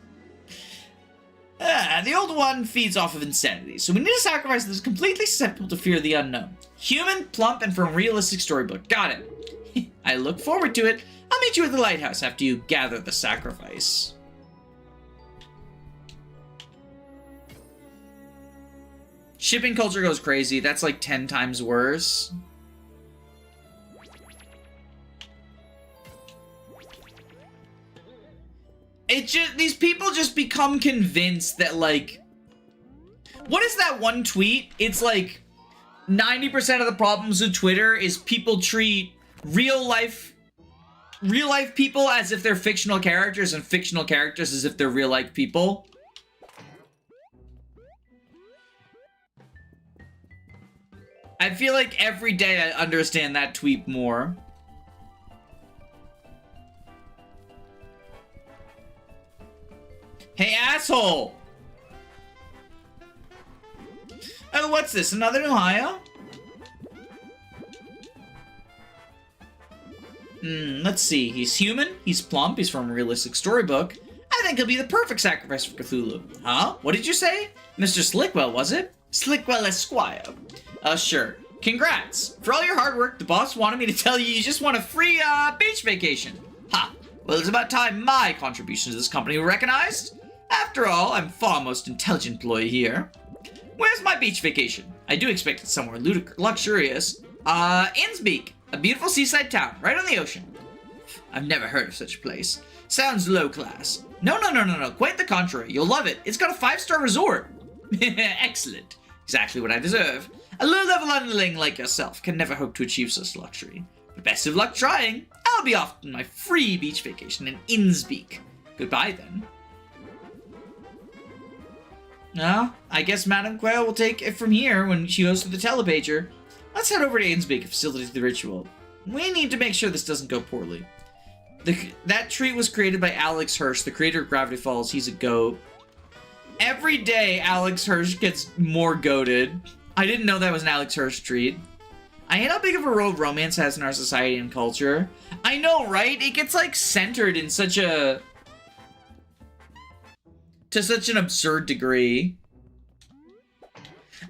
The old one feeds off of insanity, so we need a sacrifice that is completely susceptible to fear of the unknown. Human, plump, and from a realistic storybook. Got it. I look forward to it. I'll meet you at the lighthouse after you gather the sacrifice. Shipping culture goes crazy. That's like 10 times worse. These people just become convinced that, like, what is that one tweet? It's like 90% of the problems with Twitter is people treat real life people as if they're fictional characters and fictional characters as if they're real life people. I feel like every day I understand that tweet more. Hey, asshole! Oh, what's this? Another new hire? Let's see. He's human, he's plump, he's from a realistic storybook. I think he'll be the perfect sacrifice for Cthulhu. Huh? What did you say? Mr. Slickwell, was it? Slickwell Esquire. Sure. Congrats. For all your hard work, the boss wanted me to tell you just want a free, beach vacation. Ha! Well, it's about time my contributions to this company were recognized. After all, I'm far most intelligent employee here. Where's my beach vacation? I do expect it somewhere luxurious. Innsbruck, a beautiful seaside town, right on the ocean. I've never heard of such a place. Sounds low class. No, quite the contrary. You'll love it. It's got a 5-star resort. Excellent. Exactly what I deserve. A low-level underling like yourself can never hope to achieve such luxury. But best of luck trying. I'll be off on my free beach vacation in Innsbruck. Goodbye, then. No, I guess Madame Quail will take it from here when she goes to the telepager. Let's head over to Innsbruck and facilitate the ritual. We need to make sure this doesn't go poorly. That treat was created by Alex Hirsch, the creator of Gravity Falls. He's a goat. Every day, Alex Hirsch gets more goated. I didn't know that was an Alex Hirsch treat. I hate how big of a role romance has in our society and culture. I know, right? It gets, like, centered in such a... to such an absurd degree.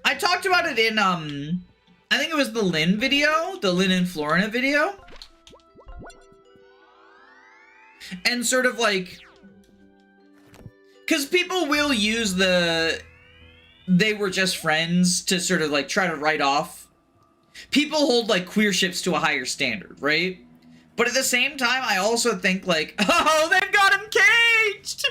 I talked about it in, I think it was the Lynn video, the Lynn and Florina video. And sort of like, because people will use the, they were just friends to sort of like try to write off. People hold like queer ships to a higher standard, right? But at the same time, I also think like, oh, they've got him caged!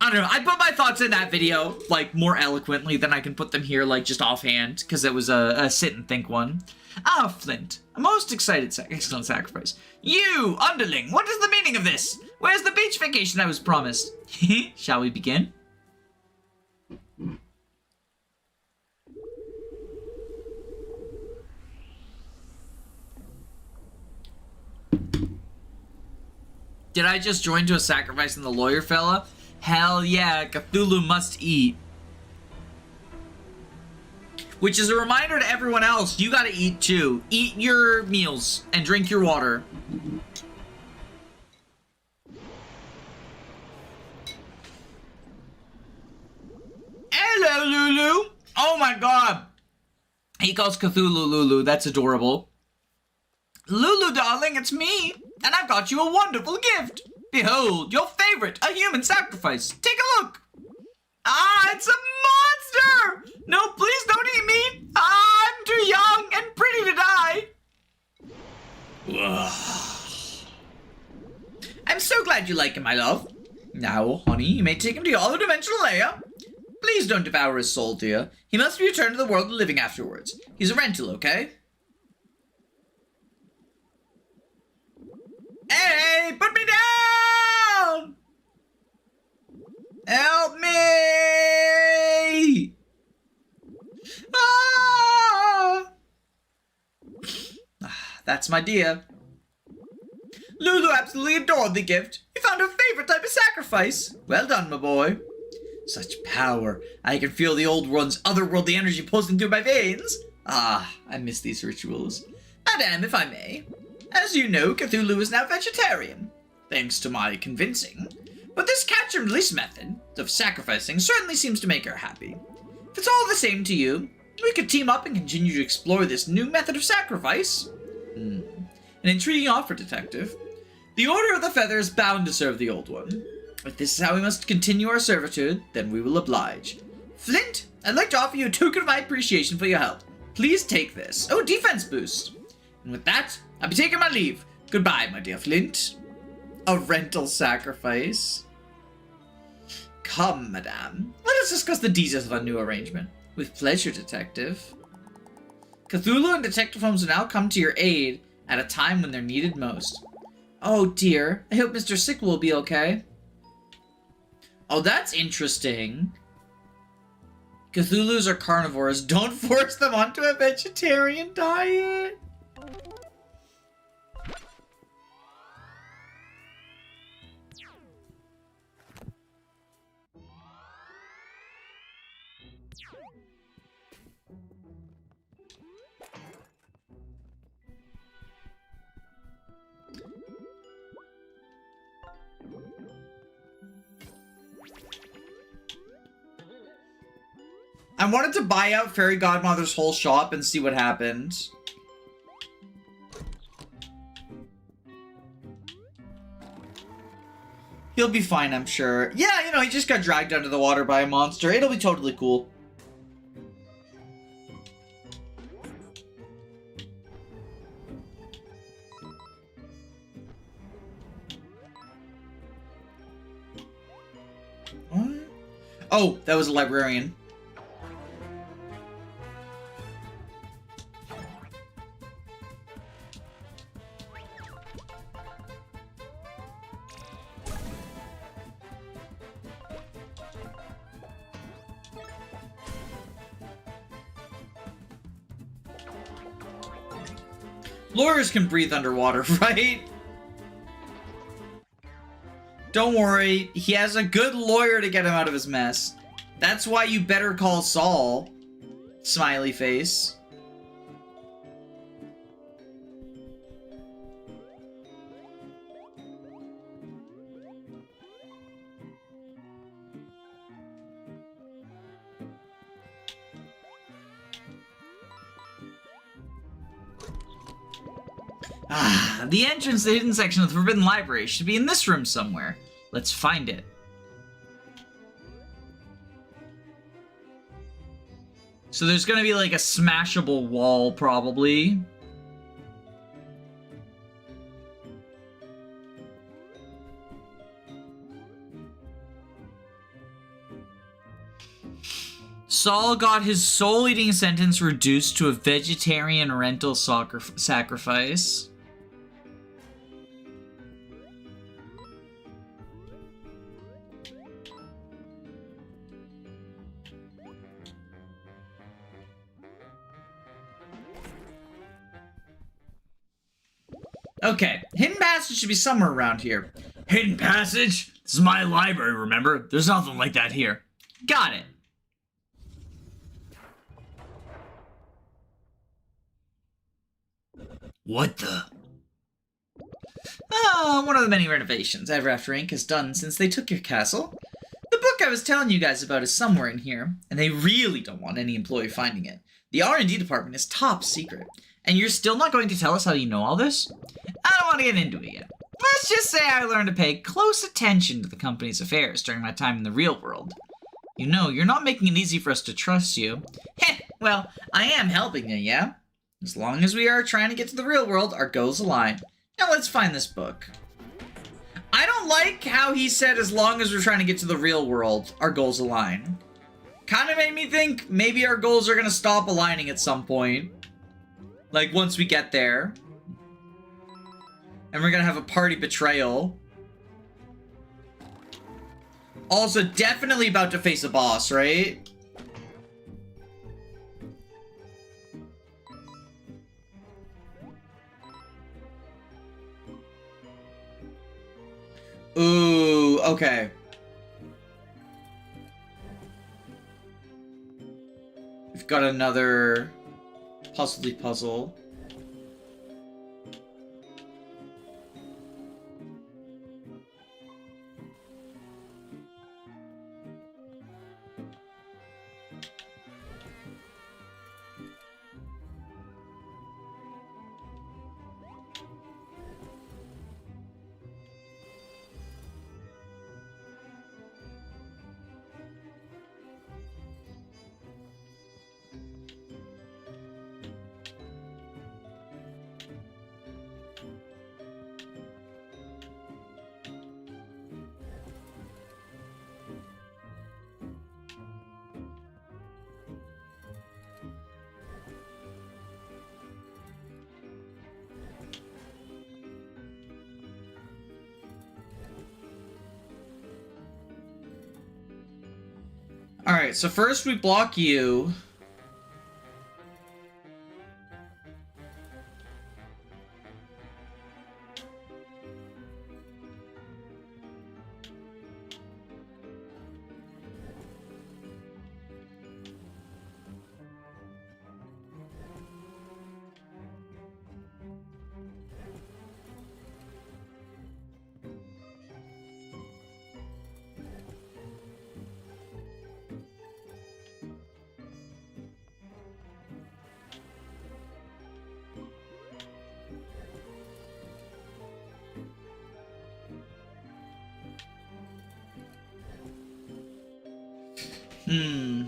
I don't know, I put my thoughts in that video, like, more eloquently than I can put them here, like, just offhand, because it was a sit and think one. Ah, Flint, a most excellent sacrifice. You, underling, what is the meaning of this? Where's the beach vacation I was promised? Shall we begin? Did I just join to a sacrifice in the lawyer fella? Hell yeah, Cthulhu must eat. Which is a reminder to everyone else, you gotta eat too. Eat your meals and drink your water. Hello, Lulu. Oh my god. He calls Cthulhu Lulu, that's adorable. Lulu, darling, it's me. And I've got you a wonderful gift. Behold, your favorite, a human sacrifice. Take a look. Ah, it's a monster! No, please don't eat me. I'm too young and pretty to die. I'm so glad you like him, my love. Now, honey, you may take him to your other dimensional layer. Please don't devour his soul, dear. He must be returned to the world of the living afterwards. He's a rental, okay? Hey, put me down! Help me! Ah! That's my dear. Lulu absolutely adored the gift. He found her favorite type of sacrifice. Well done, my boy. Such power. I can feel the old one's otherworldly energy pulsing through my veins. Ah, I miss these rituals. Madame, if I may. As you know, Cthulhu is now vegetarian, thanks to my convincing. But this catch and release method of sacrificing certainly seems to make her happy. If it's all the same to you, we could team up and continue to explore this new method of sacrifice. An intriguing offer, Detective. The Order of the Feather is bound to serve the old one. If this is how we must continue our servitude, then we will oblige. Flint, I'd like to offer you a token of my appreciation for your help. Please take this. Oh, defense boost. And with that, I'll be taking my leave. Goodbye, my dear Flint. A rental sacrifice. Come, madame. Let us discuss the details of our new arrangement. With pleasure, Detective. Cthulhu and Detective Holmes will now come to your aid at a time when they're needed most. Oh dear, I hope Mr. Sick will be okay. Oh, that's interesting. Cthulhus are carnivores. Don't force them onto a vegetarian diet. I wanted to buy out Fairy Godmother's whole shop and see what happened. He'll be fine, I'm sure. Yeah, you know, he just got dragged under the water by a monster. It'll be totally cool. What? Oh, that was a librarian. Lawyers can breathe underwater, right? Don't worry, he has a good lawyer to get him out of his mess. That's why you better call Saul. Smiley face. Ah, the entrance to the hidden section of the Forbidden Library should be in this room somewhere. Let's find it. So there's gonna be like a smashable wall, probably. Saul got his soul-eating sentence reduced to a vegetarian rental sacrifice. Okay, hidden passage should be somewhere around here.
Hidden passage? This is my library, remember? There's nothing like that here.
Got it.
What the?
One of the many renovations Everafter Inc. has done since they took your castle. The book I was telling you guys about is somewhere in here, and they really don't want any employee finding it. The R&D department is top secret. And you're still not going to tell us how you know all this? I don't want to get into it yet. Let's just say I learned to pay close attention to the company's affairs during my time in the real world. You know, you're not making it easy for us to trust you. Heh, well, I am helping you, yeah? As long as we are trying to get to the real world, our goals align. Now let's find this book. I don't like how he said as long as we're trying to get to the real world, our goals align. Kind of made me think maybe our goals are going to stop aligning at some point. Like, once we get there. And we're gonna have a party betrayal. Also, definitely about to face a boss, right? Ooh, okay. We've got another puzzly puzzle. Alright, so first we block you. Hmm.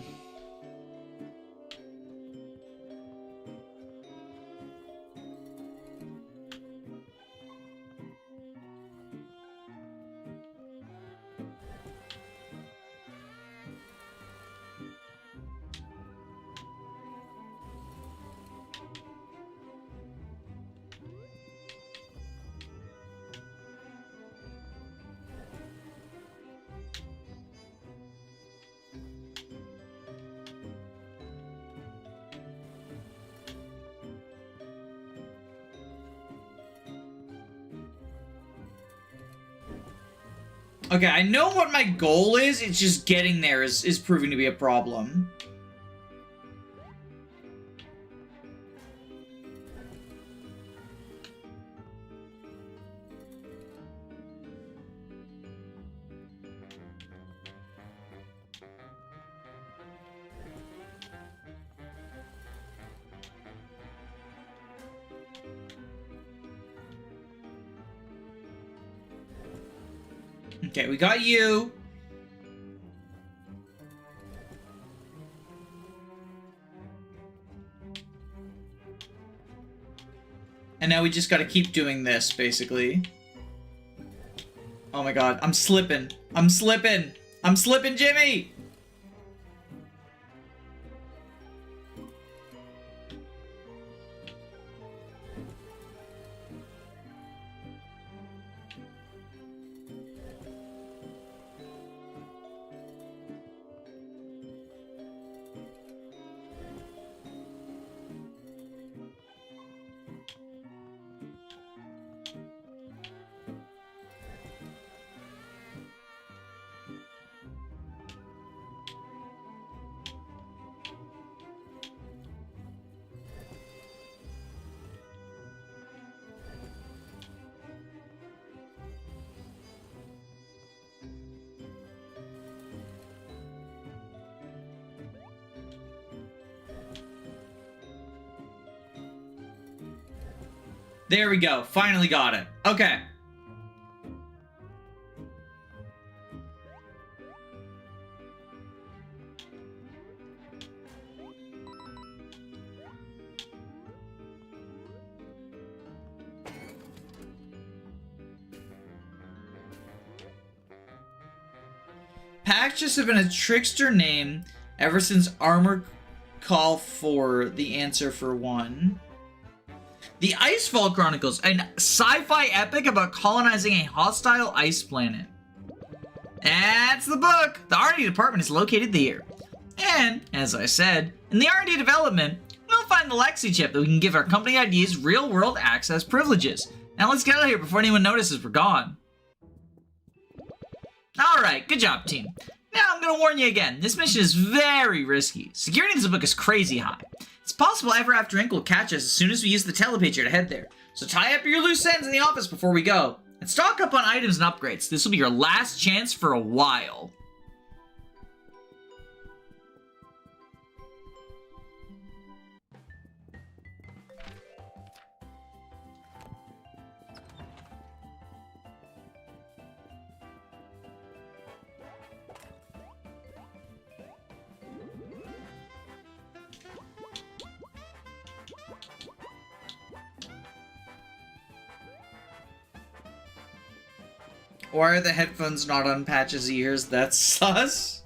Okay, I know what my goal is. It's just getting there is proving to be a problem. Okay, we got you. And now we just gotta keep doing this, basically. Oh my god, I'm slipping. I'm slipping. I'm slipping, Jimmy! There we go. Finally got it. Okay. Patches have been a trickster name ever since Armor Call 4, the answer for 1. The Icefall Chronicles, an sci-fi epic about colonizing a hostile ice planet. That's the book! The R&D department is located there. And, as I said, in the R&D development, we'll find the Lexi chip that we can give our company ideas real-world access privileges. Now let's get out of here before anyone notices we're gone. Alright, good job, team. Now I'm gonna warn you again, this mission is very risky. Security in this book is crazy high. It's possible Ever After Inc. will catch us as soon as we use the telepager to head there. So tie up your loose ends in the office before we go. And stock up on items and upgrades. This will be your last chance for a while. Why are the headphones not on Patch's ears? That's sus.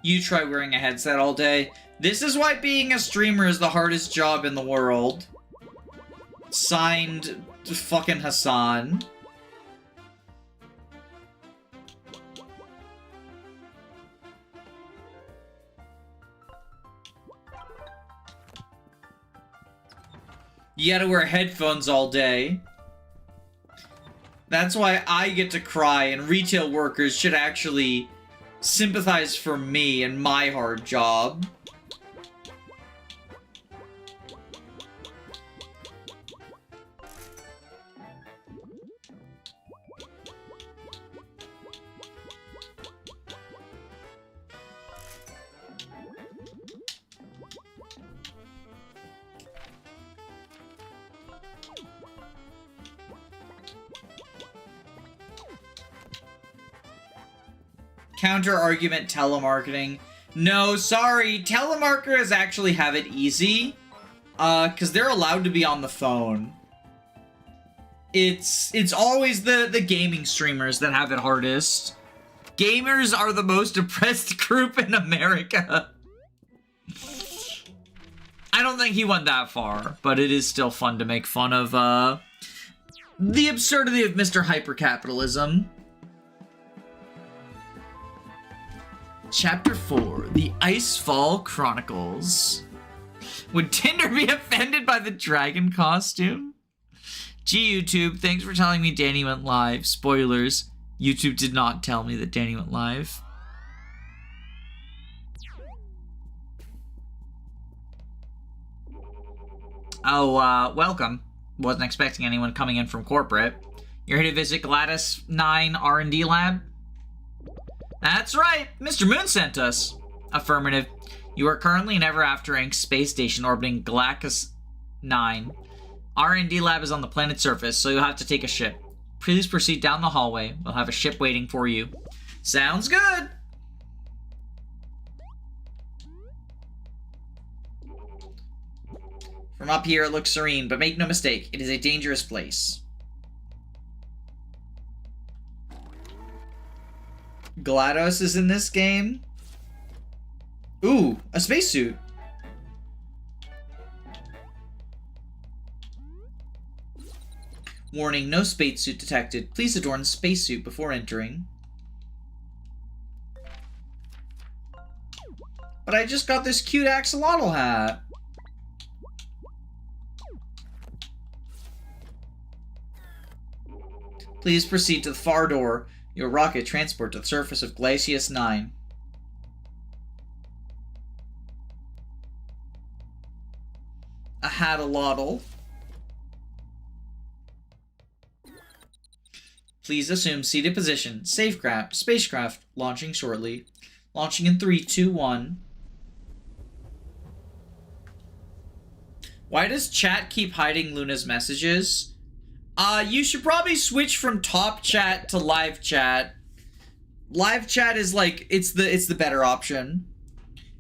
You try wearing a headset all day. This is why being a streamer is the hardest job in the world. Signed, fucking Hassan. You gotta wear headphones all day. That's why I get to cry, and retail workers should actually sympathize for me and my hard job. Counter-argument telemarketing. No, sorry, telemarketers actually have it easy. Because they're allowed to be on the phone. It's always the gaming streamers that have it hardest. Gamers are the most oppressed group in America. I don't think he went that far, but it is still fun to make fun of, the absurdity of Mr. Hypercapitalism. Chapter 4, The Icefall Chronicles. Would Tinder be offended by the dragon costume? Gee, YouTube, thanks for telling me Danny went live. Spoilers, YouTube did not tell me that Danny went live. Oh, welcome. Wasn't expecting anyone coming in from corporate. You're here to visit GLaDOS 9 R&D lab? That's right, Mr. Moon sent us. Affirmative. You are currently in Ever After Inc. space station orbiting GLaDOS 9. R&D lab is on the planet's surface, so you'll have to take a ship. Please proceed down the hallway. We'll have a ship waiting for you. Sounds good! From up here, it looks serene, but make no mistake, it is a dangerous place. GLaDOS is in this game? Ooh, a spacesuit. Warning, no spacesuit detected. Please adorn spacesuit before entering. But I just got this cute axolotl hat. Please proceed to the far door. Your rocket transport to the surface of GLaDOS 9. A hat-a-lotl. Please assume seated position. Spacecraft launching shortly. Launching in 3, 2, 1. Why does chat keep hiding Luna's messages? You should probably switch from top chat to live chat. Live chat is like, it's the better option.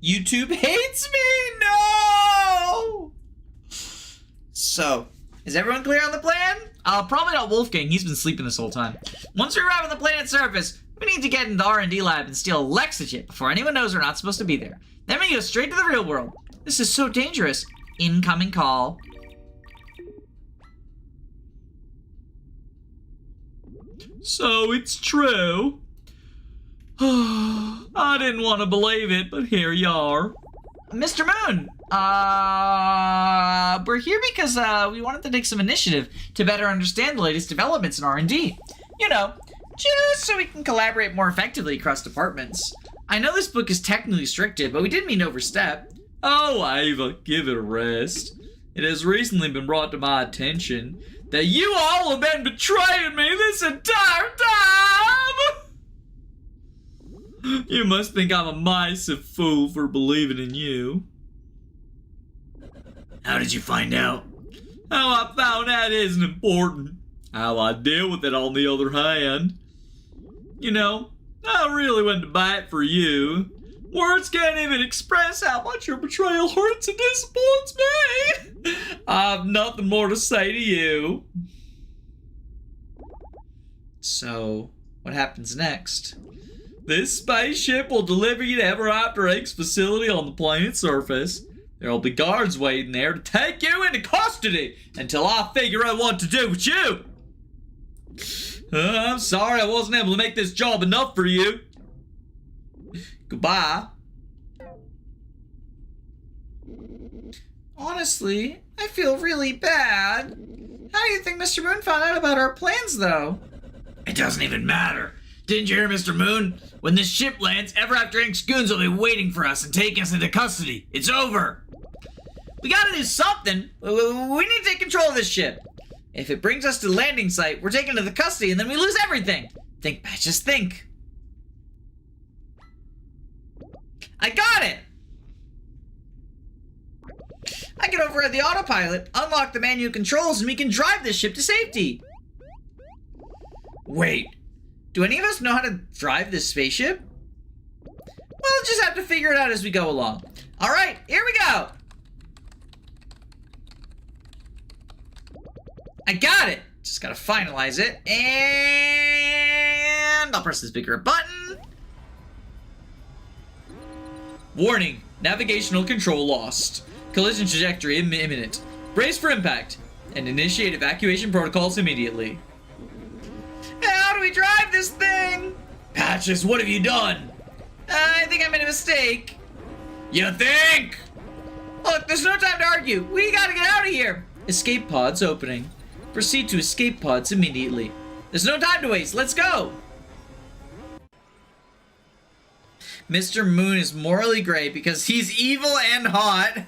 YouTube hates me! No! So, is everyone clear on the plan? Probably not Wolfgang. He's been sleeping this whole time. Once we arrive on the planet's surface, we need to get into the R&D lab and steal a Lexachip before anyone knows we're not supposed to be there. Then we go straight to the real world. This is so dangerous. Incoming call. So it's true. I didn't want to believe it, but here you are. Mr. Moon, we're here because we wanted to take some initiative to better understand the latest developments in R&D. You know, just so we can collaborate more effectively across departments. I know this book is technically restricted, but we didn't mean to overstep. Oh, Ava, give it a rest. It has recently been brought to my attention that you all have been betraying me this entire time! You must think I'm a massive fool for believing in you.
How did you find out?
How I found out isn't important. How I deal with it, on the other hand. You know, I really went to bat for you. Words can't even express how much your betrayal hurts and disappoints me. I have nothing more to say to you. So, what happens next? This spaceship will deliver you to Ever After Inc.'s facility on the planet's surface. There'll be guards waiting there to take you into custody until I figure out what to do with you. I'm sorry I wasn't able to make this job enough for you. Goodbye. Honestly, I feel really bad. How do you think Mr. Moon found out about our plans, though?
It doesn't even matter. Didn't you hear, Mr. Moon? When this ship lands, Ever After Inc.'s goons will be waiting for us and taking us into custody. It's over.
We gotta do something. We need to take control of this ship. If it brings us to the landing site, we're taken to the custody and then we lose everything. Think, Pat, just think. I got it! I can override the autopilot, unlock the manual controls, and we can drive this ship to safety. Wait, do any of us know how to drive this spaceship? We'll just have to figure it out as we go along. Alright, here we go! I got it! Just gotta finalize it, and I'll press this bigger button. Warning, navigational control lost. Collision trajectory imminent. Brace for impact, and initiate evacuation protocols immediately. How do we drive this thing?
Patches, what have you done?
I think I made a mistake.
You think?
Look, there's no time to argue. We gotta get out of here. Escape pods opening. Proceed to escape pods immediately. There's no time to waste. Let's go. Mr. Moon is morally gray because he's evil and hot.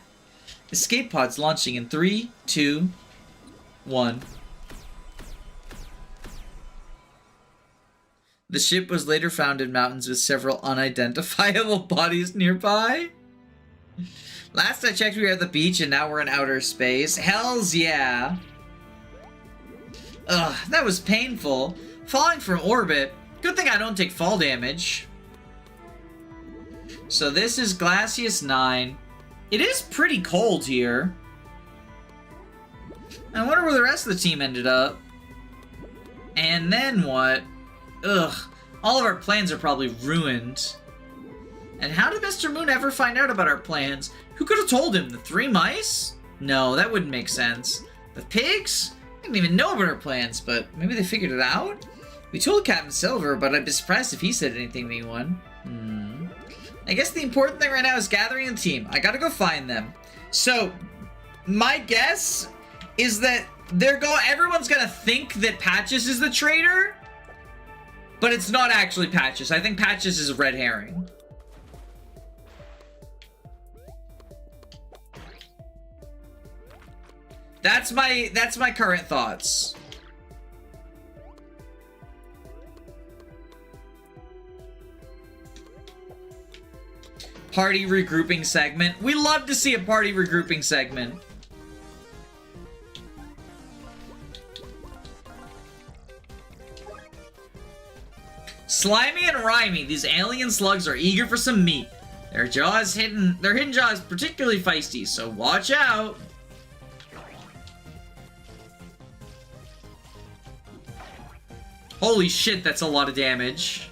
Escape pods launching in 3, 2, 1. The ship was later found in mountains with several unidentifiable bodies nearby. Last I checked, we were at the beach, and now we're in outer space. Hells yeah. Ugh, that was painful. Falling from orbit. Good thing I don't take fall damage. So this is Glacius 9. It is pretty cold here. I wonder where the rest of the team ended up. And then what? Ugh, all of our plans are probably ruined. And how did Mr. Moon ever find out about our plans? Who could have told him? The 3 mice? No, that wouldn't make sense. The pigs? I didn't even know about our plans, but maybe they figured it out? We told Captain Silver, but I'd be surprised if he said anything to anyone. I guess the important thing right now is gathering the team. I gotta go find them. So, my guess is that everyone's gonna think that Patches is the traitor, but it's not actually Patches. I think Patches is a red herring. That's my current thoughts. Party regrouping segment. We love to see a party regrouping segment. Slimy and Rhymy, these alien slugs are eager for some meat. Their hidden jaw is particularly feisty, so watch out. Holy shit, that's a lot of damage.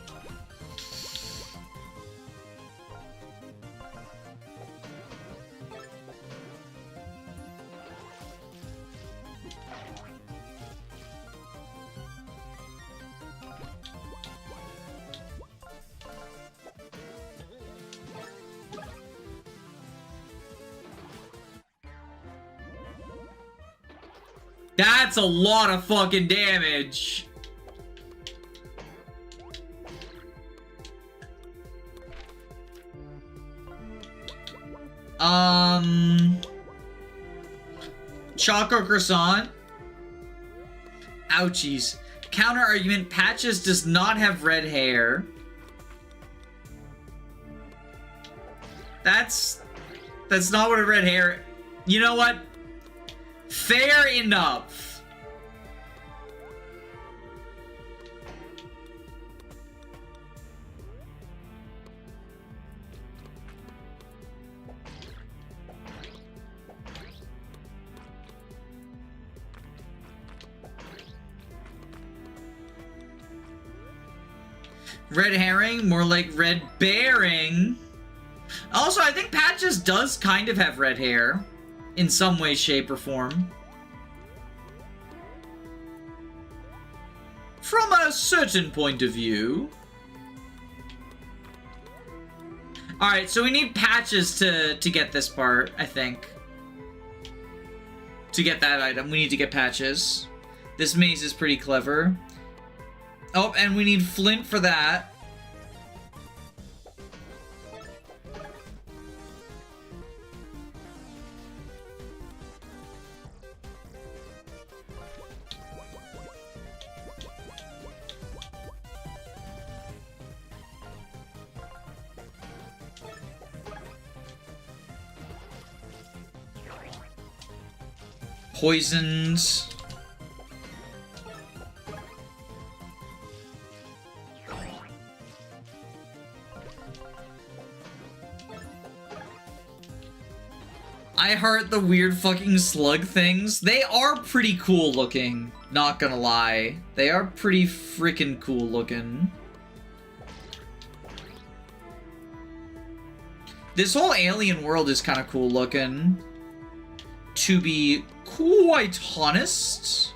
That's a lot of fucking damage. Choco croissant. Ouchies. Counter argument, Patches does not have red hair. That's not what a red hair... You know what? Fair enough. Red herring, more like red bearing. Also, I think Patches does kind of have red hair. In some way, shape, or form. From a certain point of view. Alright, so we need Patches to get this part, I think. To get that item, we need to get Patches. This maze is pretty clever. Oh, and we need Flint for that. Poisons. I heard the weird fucking slug things. They are pretty cool looking, not gonna lie. They are pretty freaking cool looking. This whole alien world is kind of cool looking, to be quite honest.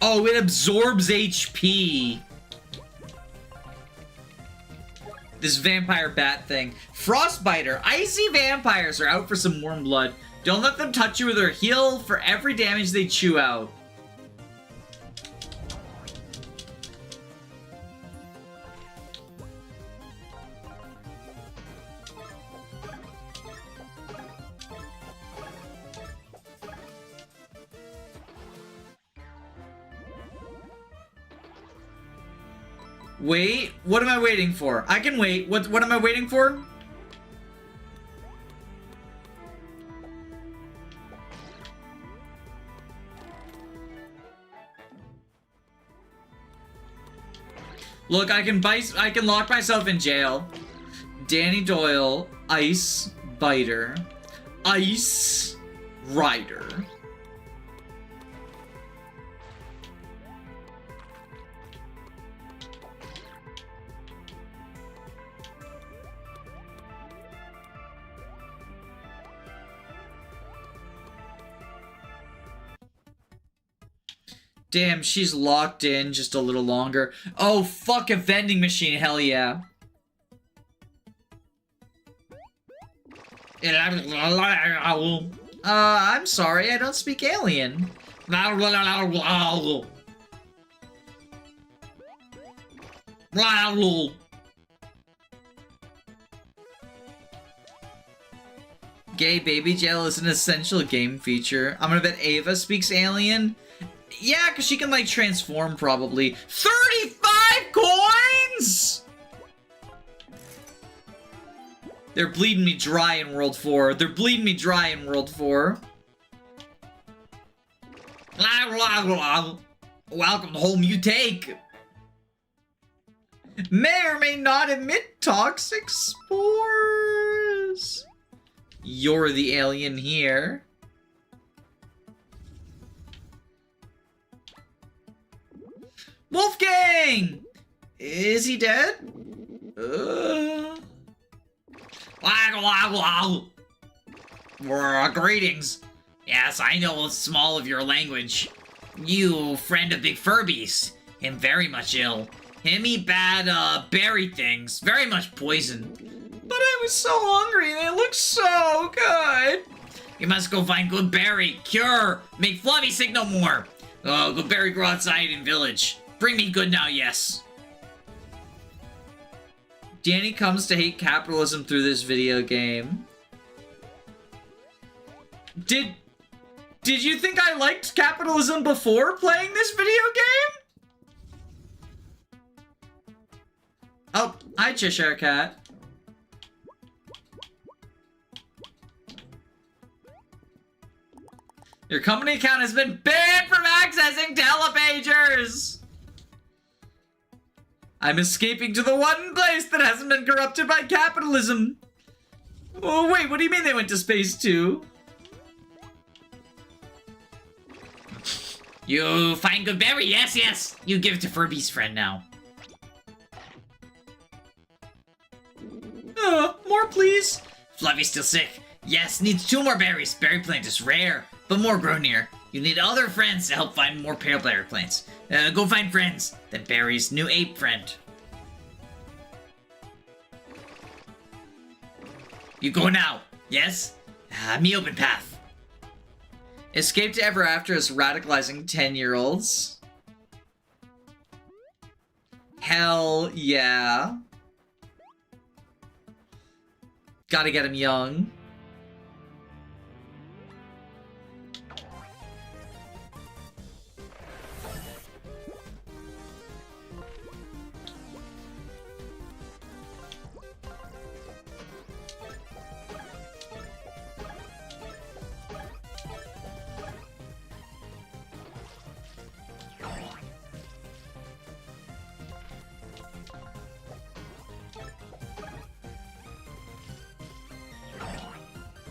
Oh, it absorbs HP. This vampire bat thing. Frostbiter. Icy vampires are out for some warm blood. Don't let them touch you with their heal for every damage they chew out. Wait, what am I waiting for? I can wait. What am I waiting for? Look, I can lock myself in jail. Danny Doyle, Ice Biter, Ice Rider. Damn, she's locked in just a little longer. Oh, fuck a vending machine, hell yeah. I'm sorry, I don't speak alien. Gay baby jail is an essential game feature. I'm gonna bet Ava speaks alien. Yeah, because she can, like, transform, probably. 35 coins?! They're bleeding me dry in World 4. They're bleeding me dry in World 4. Welcome to home you take. May or may not emit toxic spores. You're the alien here. Wolfgang! Is he dead? Greetings. Yes, I know small of your language. You, friend of Big Furbies. Him very much ill. Him eat bad, berry things. Very much poison. But I was so hungry and they look so good. You must go find good berry. Cure. Make Fluffy sick no more. Oh, good berry grow outside in village. Bring me good now, yes. Danny comes to hate capitalism through this video game. Did you think I liked capitalism before playing this video game? Oh, hi Cheshire Cat. Your company account has been banned from accessing telepagers! I'm escaping to the one place that hasn't been corrupted by capitalism. Oh, wait, what do you mean they went to space too? You find good berry, yes, yes. You give it to Furby's friend now. More please. Fluffy's still sick. Yes, needs 2 more berries. Berry plant is rare, but more grow near. You need other friends to help find more pale berry plants. Go find friends. Then Barry's new ape friend. You go now. Yes? Me open path. Escape to Ever After is radicalizing 10-year-olds. Hell yeah. Gotta get him young.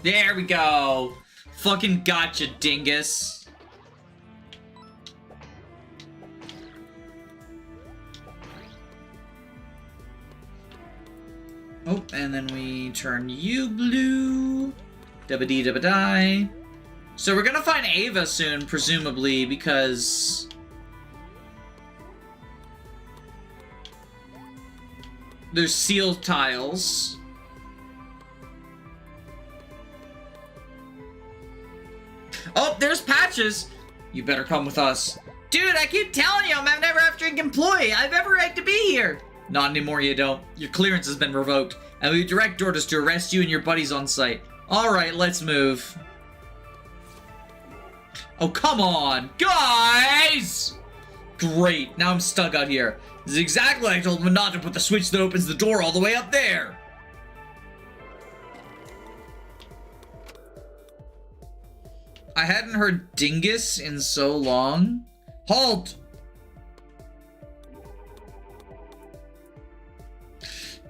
There we go. Fucking gotcha, dingus. Oh, and then we turn you blue. Dabba-dee dabba-die. So we're gonna find Ava soon, presumably, because There's seal tiles. Oh, there's Patches. You better come with us. Dude, I keep telling you, I'm an ever-after employee. I have every right to be here. Not anymore, you don't. Your clearance has been revoked, and we direct orders to arrest you and your buddies on site. All right, let's move. Oh, come on. Guys! Great, now I'm stuck out here. This is exactly what I told him not to put the switch that opens the door all the way up there. I hadn't heard dingus in so long. Halt!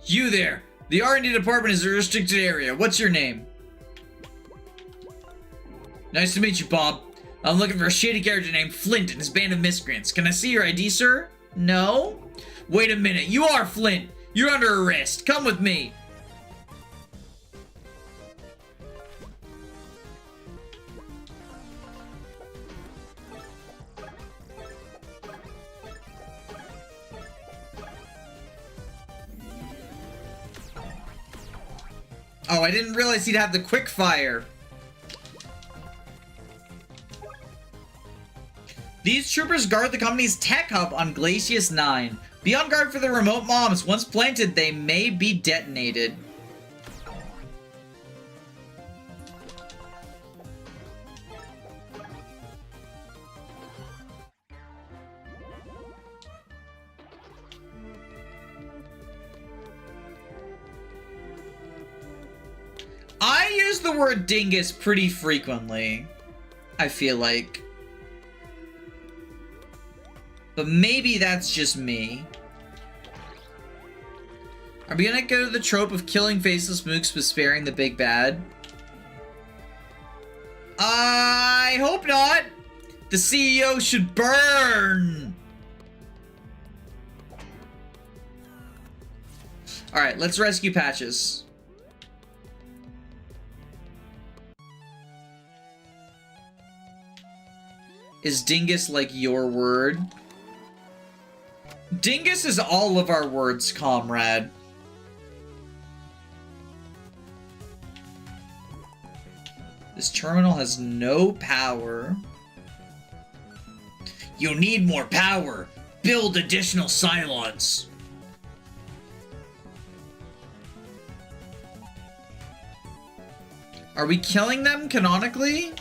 You there! The R&D department is a restricted area. What's your name? Nice to meet you, Bob. I'm looking for a shady character named Flint and his band of miscreants. Can I see your ID, sir? No? Wait a minute. You are Flint. You're under arrest. Come with me. Oh, I didn't realize he'd have the quick fire. These troopers guard the company's tech hub on Glacius 9. Be on guard for the remote bombs. Once planted, they may be detonated. I use the word dingus pretty frequently, I feel like. But maybe that's just me. Are we gonna go to the trope of killing faceless mooks but sparing the big bad? I hope not! The CEO should burn! Alright, let's rescue Patches. Is dingus like your word? Dingus is all of our words, comrade. This terminal has no power.
You'll need more power. Build additional Cylons.
Are we killing them canonically?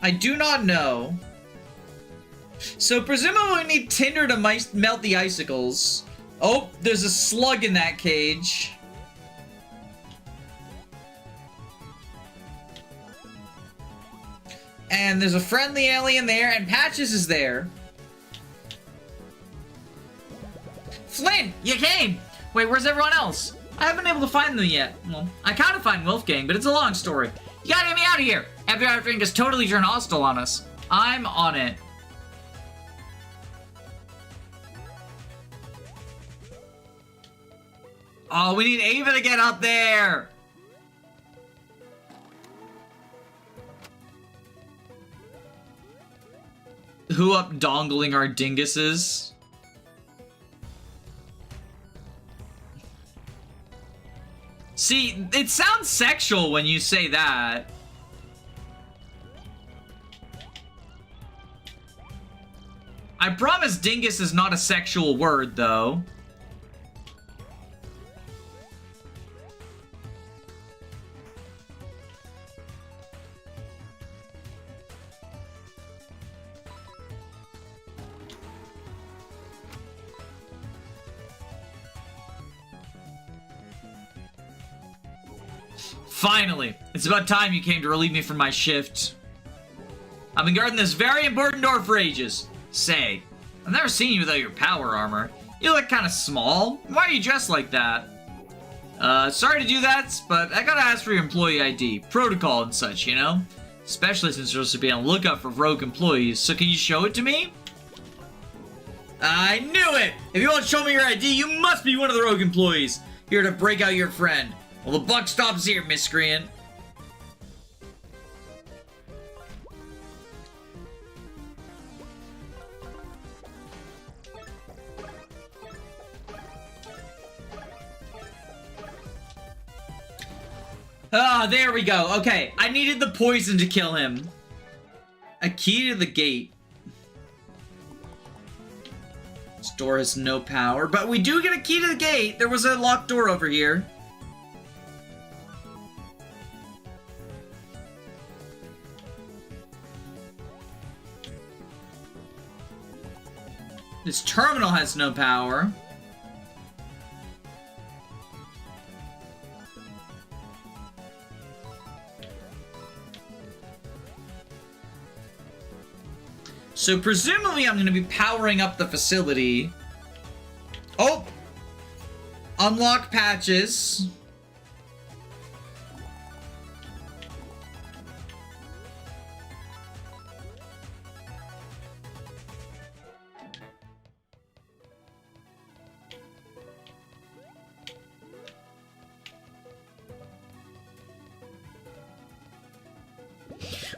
I do not know. So presumably we need tinder to melt the icicles. Oh, there's a slug in that cage. And there's a friendly alien there, and Patches is there. Flint, you came! Wait, where's everyone else? I haven't been able to find them yet. Well, I kind of find Wolfgang, but it's a long story. You gotta get me out of here! After Drink has totally turned hostile on us. I'm on it. Oh, we need Ava to get up there! Who up dongling our dinguses? See, it sounds sexual when you say that. I promise dingus is not a sexual word, though. Finally! It's about time you came to relieve me from my shift. I've been guarding this very important door for ages. Say, I've never seen you without your power armor. You look kind of small. Why are you dressed like that? Sorry to do that, but I gotta ask for your employee ID. Protocol and such, you know? Especially since you're supposed to be on the lookout for rogue employees, so can you show it to me? I knew it! If you won't show me your ID, you must be one of the rogue employees. Here to break out your friend. Well, the buck stops here, miscreant. Ah, there we go. Okay, I needed the poison to kill him. A key to the gate. This door has no power, but we do get a key to the gate. There was a locked door over here. This terminal has no power. So presumably I'm going to be powering up the facility. Oh! Unlock patches.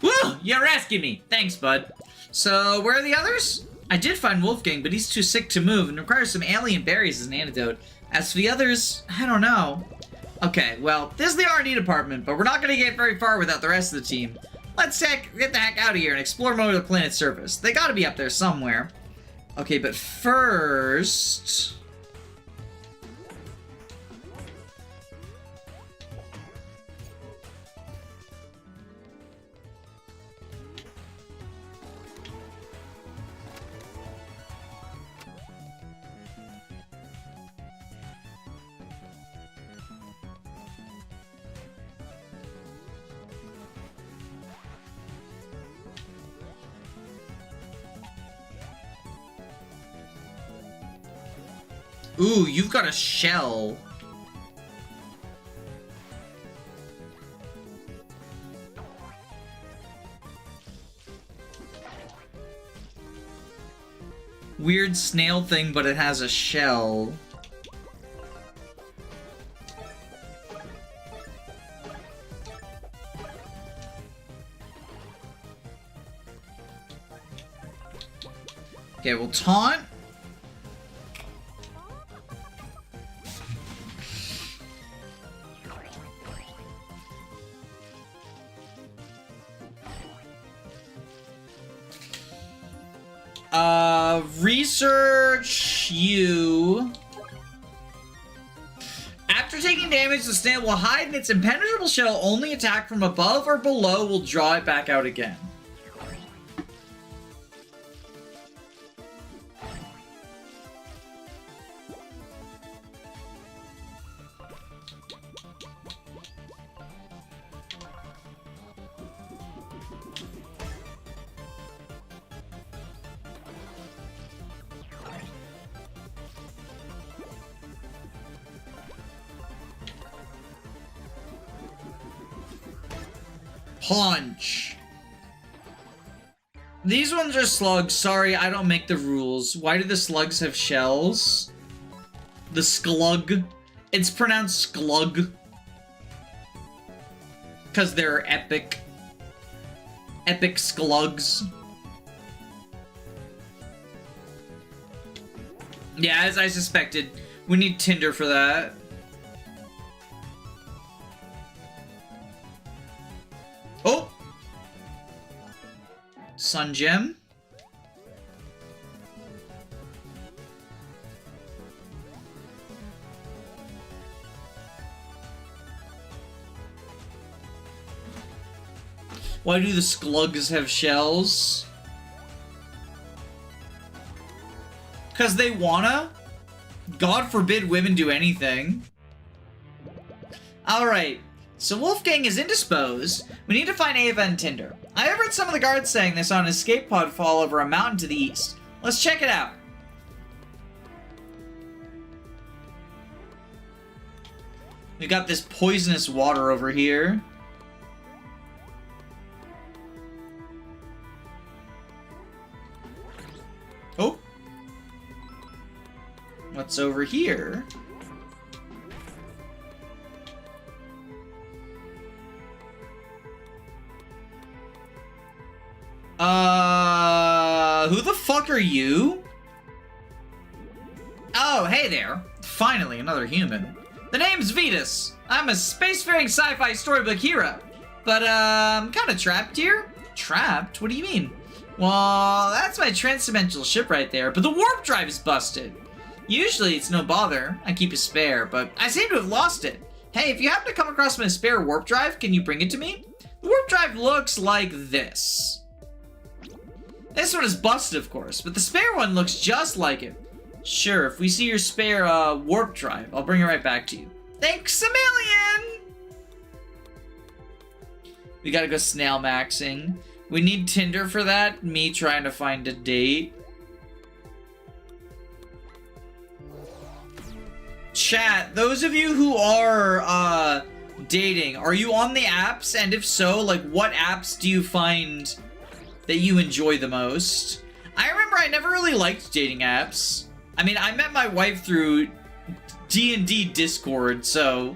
Woo! You're asking me. Thanks, bud. So, where are the others? I did find Wolfgang, but he's too sick to move and requires some alien berries as an antidote. As for the others, I don't know. Okay, well, this is the R&D department, but we're not going to get very far without the rest of the team. Let's get the heck out of here and explore more of the planet's surface. They gotta be up there somewhere. Okay, but first... Ooh, you've got a shell. Weird snail thing, but it has a shell. Okay, we'll taunt. Research you. After taking damage, the snail will hide in its impenetrable shell. Only attack from above or below will draw it back out again. Punch. These ones are slugs. Sorry, I don't make the rules. Why do the slugs have shells? The sklug. It's pronounced sklug. Because they're epic. Epic sklugs. Yeah, as I suspected. We need Tinder for that. Oh! Sun Gem. Why do the sklugs have shells? 'Cause they wanna? God forbid women do anything. Alright. So Wolfgang is indisposed. We need to find Ava and Tinder. I overheard some of the guards saying they saw an escape pod fall over a mountain to the east. Let's check it out. We got this poisonous water over here. Oh. What's over here? Who the fuck are you? Oh, hey there. Finally, another human. The name's Vetus. I'm a spacefaring sci-fi storybook hero. But, I'm kinda trapped here. Trapped? What do you mean? Well, that's my transdimensional ship right there, but the warp drive is busted. Usually it's no bother. I keep a spare, but I seem to have lost it. Hey, if you happen to come across my spare warp drive, can you bring it to me? The warp drive looks like this. This one is busted, of course, but the spare one looks just like it. Sure, if we see your spare warp drive, I'll bring it right back to you. Thanks a million! We gotta go snail maxing. We need Tinder for that. Me trying to find a date. Chat, those of you who are dating, are you on the apps? And if so, like, what apps do you find that you enjoy the most? I remember I never really liked dating apps. I mean, I met my wife through D&D Discord, so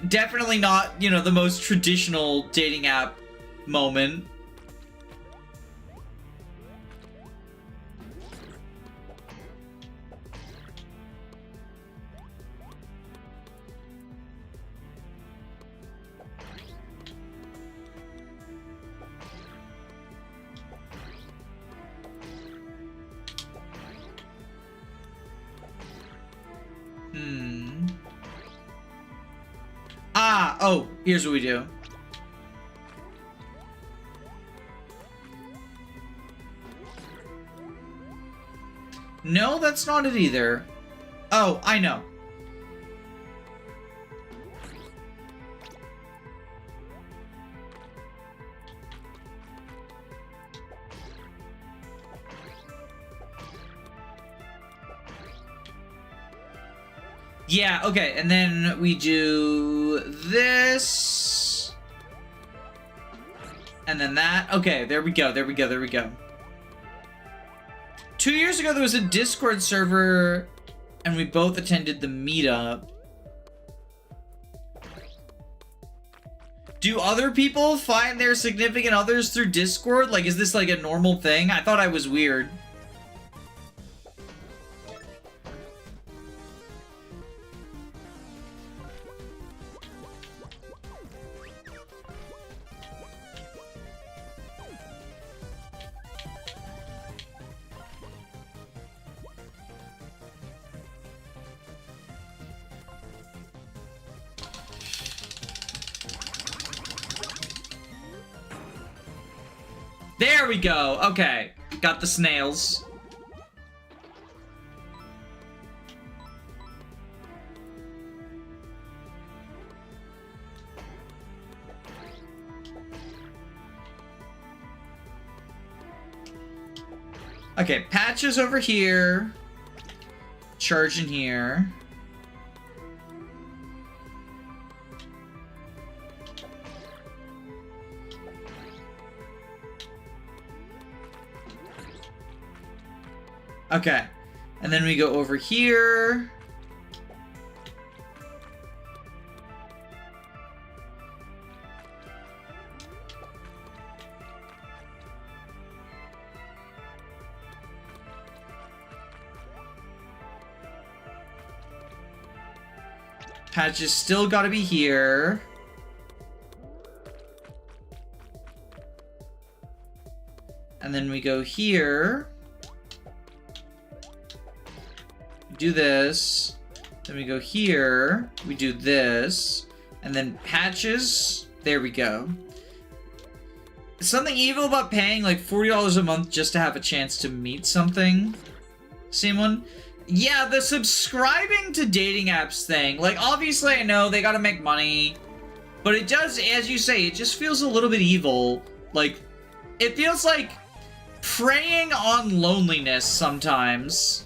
definitely not, you know, the most traditional dating app moment. Oh, here's what we do. No, that's not it either. Oh, I know. Yeah, okay, and then we do this. And then that. Okay, there we go, there we go, there we go. 2 years ago, there was a Discord server, and we both attended the meetup. Do other people find their significant others through Discord? Like, is this like a normal thing? I thought I was weird. There we go. Okay. Got the snails. Okay, patches over here. Charge in here. Okay, and then we go over here. Patch is still gotta be here. And then we go here. Do this, then we go here, we do this, and then patches, there we go. Something evil about paying like $40 a month just to have a chance to meet something? Someone? Yeah, the subscribing to dating apps thing, like obviously I know they gotta make money, but it does, as you say, it just feels a little bit evil. Like, it feels like preying on loneliness sometimes.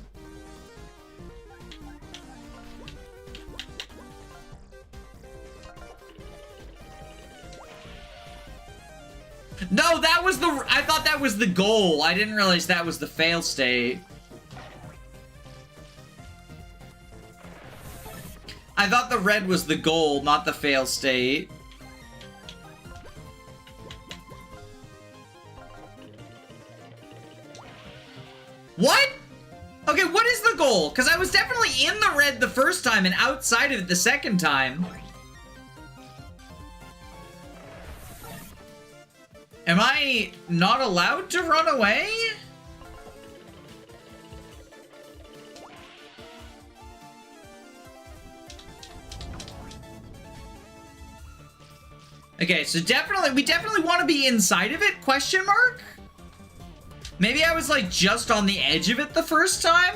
No, that was the... I thought that was the goal. I didn't realize that was the fail state. I thought the red was the goal, not the fail state. What? Okay, what is the goal? Because I was definitely in the red the first time and outside of it the second time. Am I not allowed to run away? Okay, so we definitely want to be inside of it, question mark? Maybe I was like just on the edge of it the first time?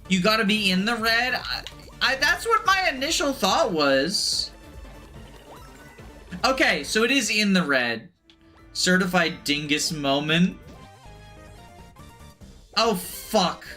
You gotta be in the red? That's what my initial thought was. Okay, so it is in the red. Certified dingus moment. Oh, fuck.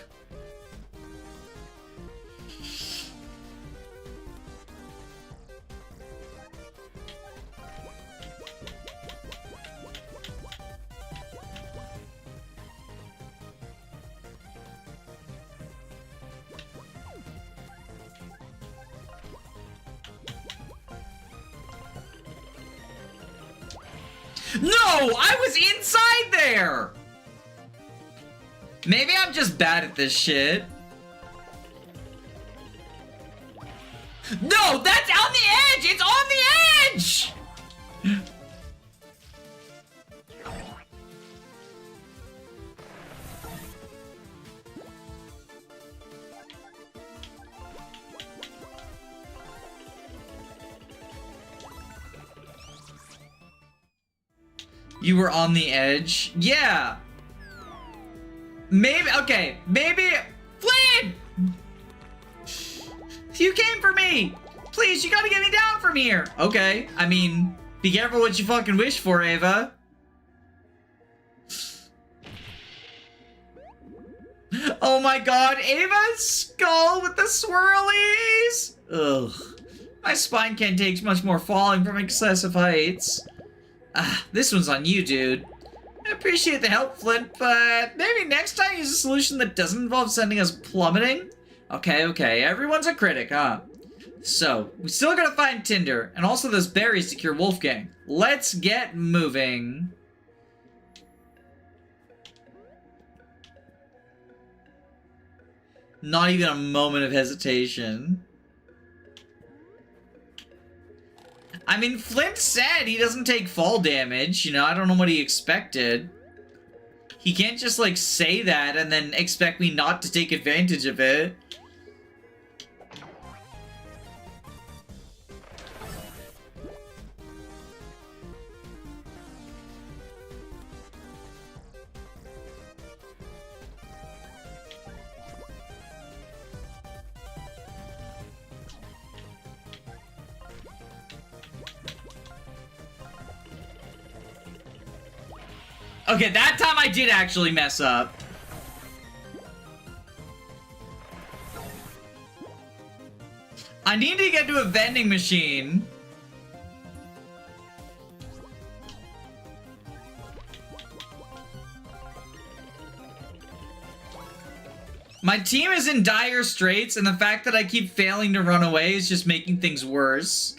No! I was inside there! Maybe I'm just bad at this shit. No! That's on the edge! It's on the edge! You were on the edge? Yeah. Maybe, okay, maybe, Flynn! You came for me! Please, you gotta get me down from here! Okay, I mean, be careful what you fucking wish for, Ava. Oh my god, Ava's skull with the swirlies! Ugh. My spine can't take much more falling from excessive heights. Ah, this one's on you, dude. I appreciate the help, Flint, but maybe next time use a solution that doesn't involve sending us plummeting? Okay, everyone's a critic, huh? So, we still gotta find Tinder, and also those berries to cure Wolfgang. Let's get moving. Not even a moment of hesitation. I mean, Flint said he doesn't take fall damage, you know, I don't know what he expected. He can't just, like, say that and then expect me not to take advantage of it. Okay, that time I did actually mess up. I need to get to a vending machine. My team is in dire straits, and the fact that I keep failing to run away is just making things worse.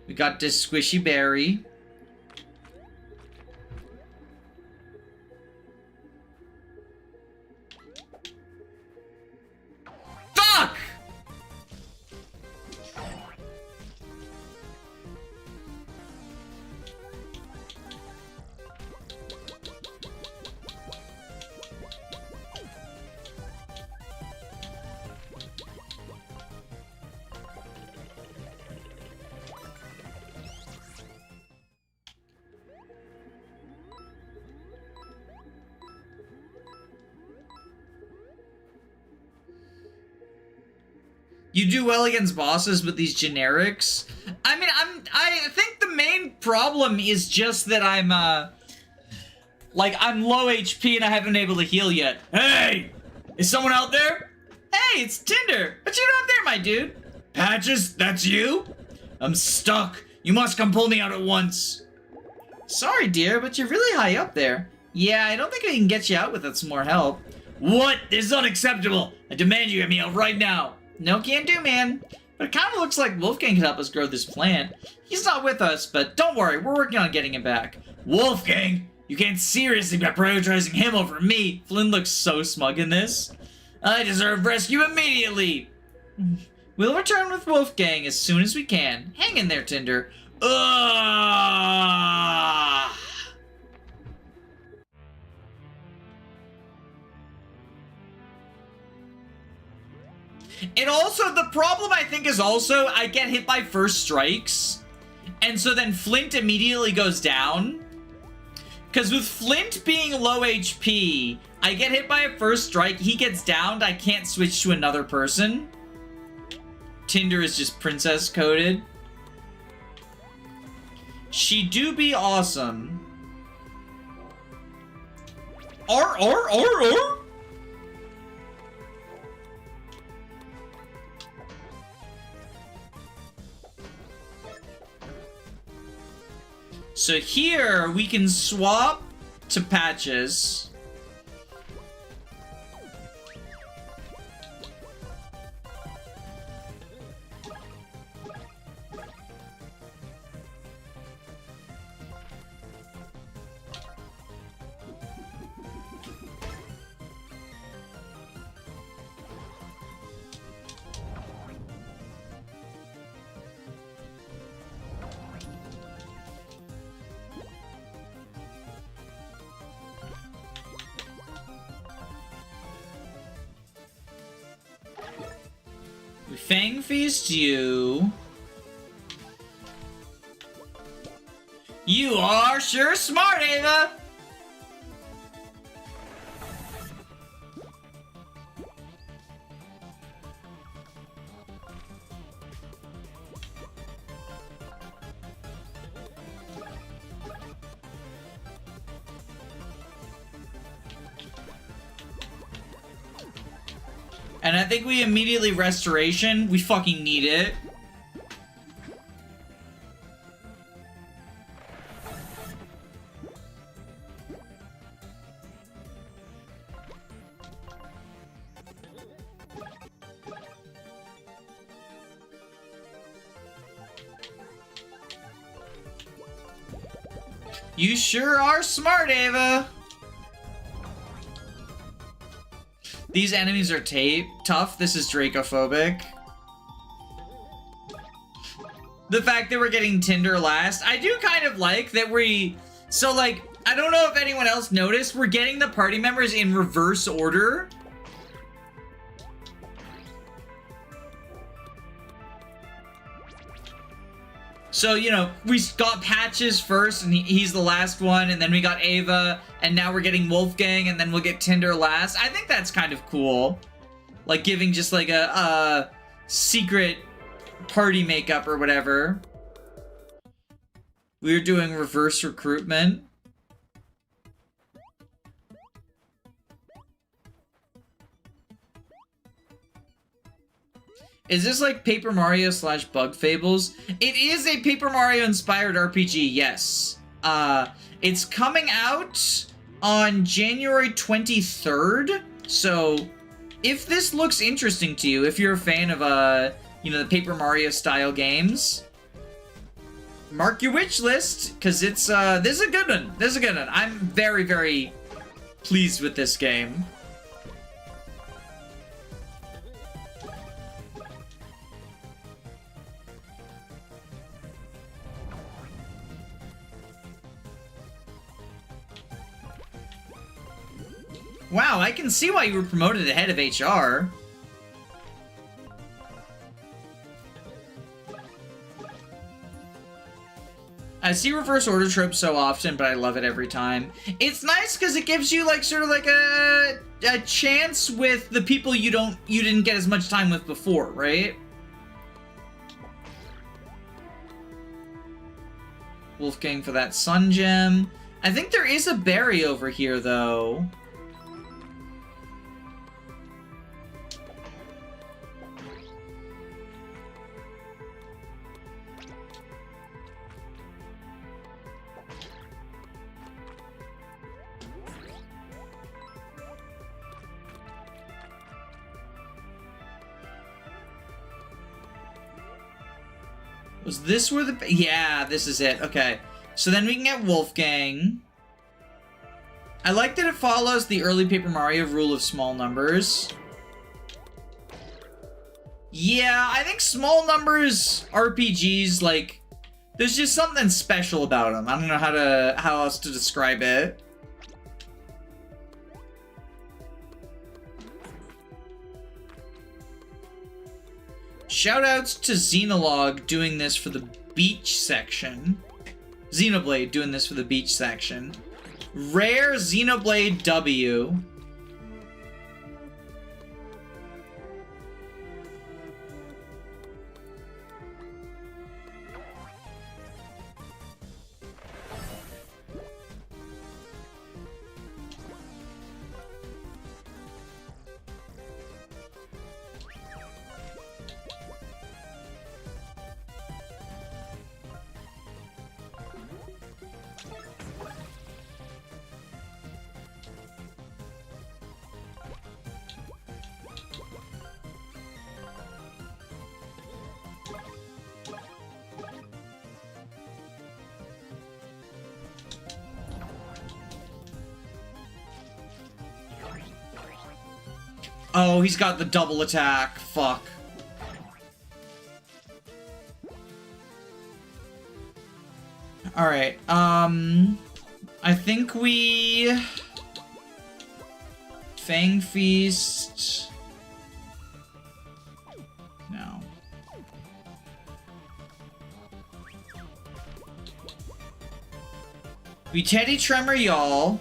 We got this squishy berry. Fuck! You do well against bosses with these generics. I mean, I think the main problem is just that I'm low HP and I haven't been able to heal yet. Hey! Is someone out there? Hey, it's Tinder! What you doing there, my dude? Patches, that's you? I'm stuck. You must come pull me out at once. Sorry, dear, but you're really high up there. Yeah, I don't think I can get you out without some more help.
What? This is unacceptable. I demand you get me out right now.
No, can't do, man. But it kind of looks like Wolfgang could help us grow this plant. He's not with us, but don't worry, we're working on getting him back.
Wolfgang? You can't seriously be prioritizing him over me.
Flynn looks so smug in this.
I deserve rescue immediately.
We'll return with Wolfgang as soon as we can. Hang in there, Tinder.
Ugh.
And also, the problem I think is also I get hit by first strikes. And so then Flint immediately goes down. Because with Flint being low HP, I get hit by a first strike, he gets downed, I can't switch to another person. Tinder is just princess coded. She do be awesome. R. So here we can swap to Patches. We Fang Feast you. You are sure smart, Ava! And I think we immediately restoration. We fucking need it. You sure are smart, Ava. These enemies are tough. This is Dracophobic. The fact that we're getting Tinder last, I do kind of like that so like, I don't know if anyone else noticed, we're getting the party members in reverse order. So, you know, we got Patches first, and he's the last one, and then we got Ava, and now we're getting Wolfgang, and then we'll get Tinder last. I think that's kind of cool. Like, giving just, like, a secret party makeup or whatever. We're doing reverse recruitment. Is this like Paper Mario / Bug Fables? It is a Paper Mario inspired RPG, yes. It's coming out on January 23rd. So if this looks interesting to you, if you're a fan of, you know, the Paper Mario style games, mark your wish list, because it's, this is a good one. This is a good one. I'm very, very pleased with this game. Wow, I can see why you were promoted ahead of HR. I see reverse order tropes so often, but I love it every time. It's nice because it gives you like sort of like a chance with the people you didn't get as much time with before, right? Wolfgang for that Sun Gem. I think there is a berry over here though. Was this where the... Yeah, this is it. Okay. So then we can get Wolfgang. I like that it follows the early Paper Mario rule of small numbers. Yeah, I think small numbers RPGs, like, there's just something special about them. I don't know how else to describe it. Shoutouts to Xenolog doing this for the beach section. Xenoblade doing this for the beach section. Rare Xenoblade W. Oh, he's got the double attack. Fuck. Alright, I think we... Fang Feast... No. We Teddy Tremor Y'all.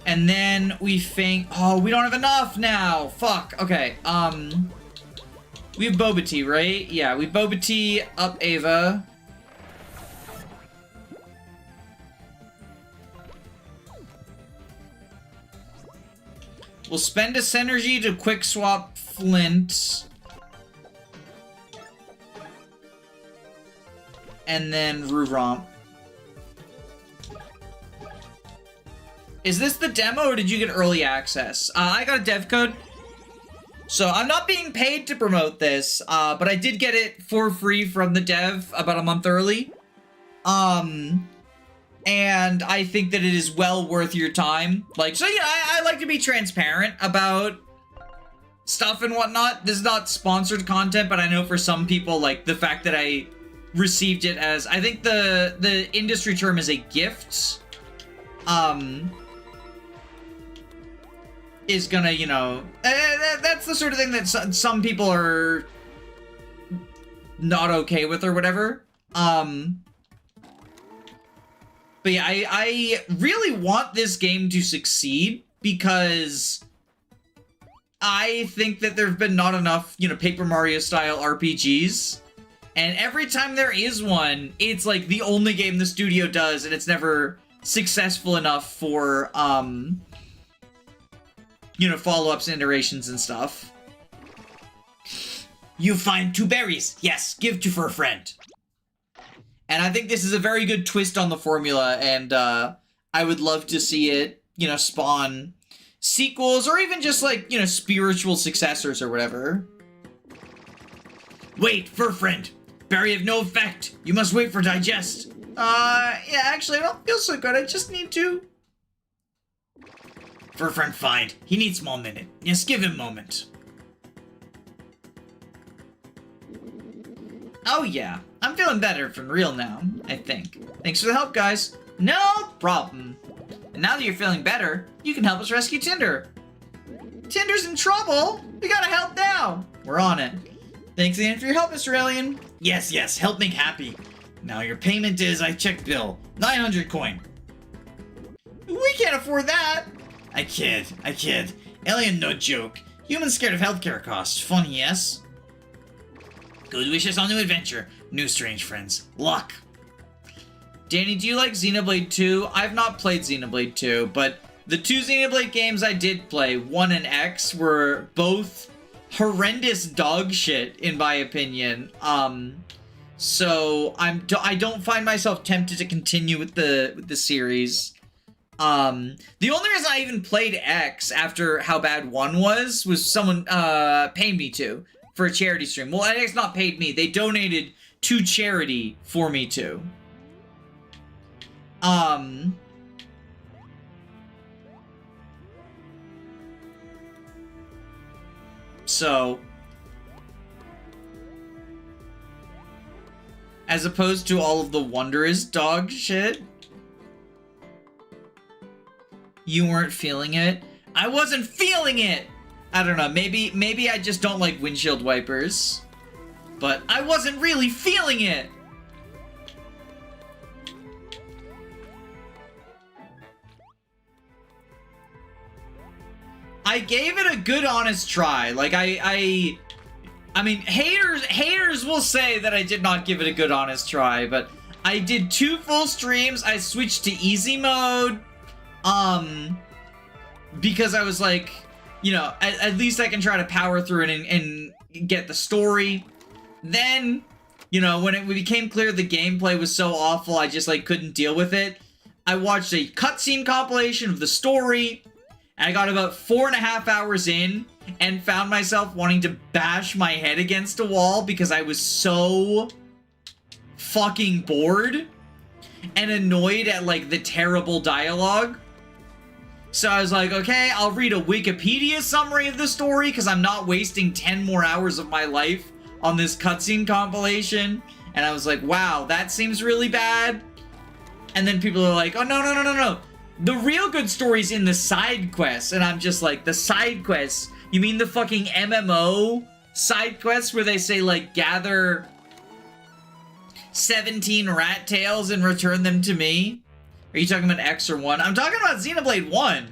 And then we Fang... Oh, we don't have enough now! Fuck, okay, we have Boba Tea, right? Yeah, we Boba Tea up Ava. We'll spend a Synergy to quick swap Flint. And then Ruromp. Is this the demo or did you get early access? I got a dev code. So I'm not being paid to promote this, but I did get it for free from the dev about a month early. And I think that it is well worth your time. Like, so yeah, I like to be transparent about stuff and whatnot. This is not sponsored content, but I know for some people, like, the fact that I received it as, I think the industry term is a gift, is gonna, you know, that's the sort of thing that some people are not okay with or whatever. But yeah, I really want this game to succeed because I think that there have been not enough, you know, Paper Mario style RPGs. And every time there is one, it's like the only game the studio does, and it's never successful enough for, you know, follow-ups and iterations and stuff.
You find 2 berries. Yes, give 2 for a friend.
And I think this is a very good twist on the formula, and I would love to see it, you know, spawn sequels, or even just, like, you know, spiritual successors or whatever.
Wait, fur friend. Berry have no effect. You must wait for digest.
Yeah, actually, I don't feel so good. I just need to...
Fur friend find. He needs small minute. Yes, give him moment.
Oh, yeah. I'm feeling better from real now, I think. Thanks for the help, guys. No problem. And now that you're feeling better, you can help us rescue Tinder. Tinder's in trouble. We gotta help now. We're on it. Thanks again for your help, Mr. Alien.
Yes, yes, help make happy. Now your payment is, I checked bill, 900 coin.
We can't afford that.
I kid. Alien no joke. Humans scared of healthcare costs. Funny, yes? Good wishes on new adventure. New strange friends. Luck.
Danny, do you like Xenoblade 2? I've not played Xenoblade 2, but the 2 Xenoblade games I did play, 1 and X, were both horrendous dog shit, in my opinion. So I don't find myself tempted to continue with the series. The only reason I even played X after how bad 1 was someone paid me to. for a charity stream. Well, it's not paid me. They donated to charity for me to. So, as opposed to all of the Wondrous dog shit, you weren't feeling it. I wasn't feeling it! I don't know, maybe I just don't like windshield wipers. But I wasn't really feeling it! I gave it a good honest try. Like I mean, haters will say that I did not give it a good honest try, but I did 2 full streams. I switched to easy mode. Because I was like, you know, at least I can try to power through it and get the story. Then, you know, when it became clear the gameplay was so awful, I just, like, couldn't deal with it. I watched a cutscene compilation of the story. I got about 4.5 hours in and found myself wanting to bash my head against a wall because I was so fucking bored and annoyed at, like, the terrible dialogue. So I was like, okay, I'll read a Wikipedia summary of the story because I'm not wasting 10 more hours of my life on this cutscene compilation. And I was like, wow, that seems really bad. And then people are like, oh, no. The real good story's in the side quests. And I'm just like, the side quests? You mean the fucking MMO side quests where they say, like, gather 17 rat tails and return them to me? Are you talking about X or 1? I'm talking about Xenoblade 1.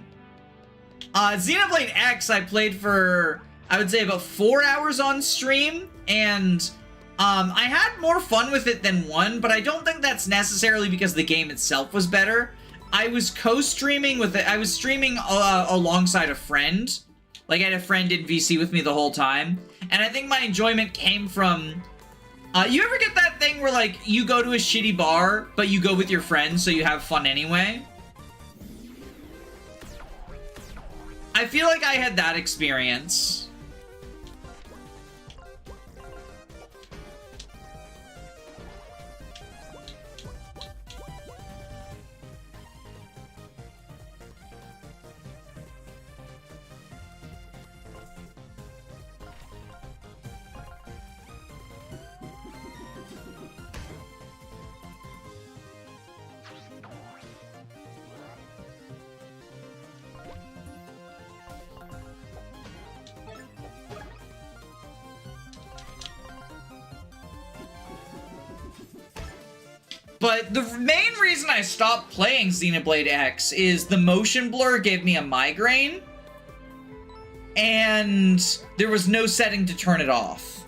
Xenoblade X I played for, I would say, about 4 hours on stream. And I had more fun with it than 1, but I don't think that's necessarily because the game itself was better. I was co-streaming with it. I was streaming alongside a friend. Like, I had a friend in VC with me the whole time. And I think my enjoyment came from... you ever get that thing where, like, you go to a shitty bar, but you go with your friends so you have fun anyway? I feel like I had that experience. But the main reason I stopped playing Xenoblade X is the motion blur gave me a migraine, and there was no setting to turn it off.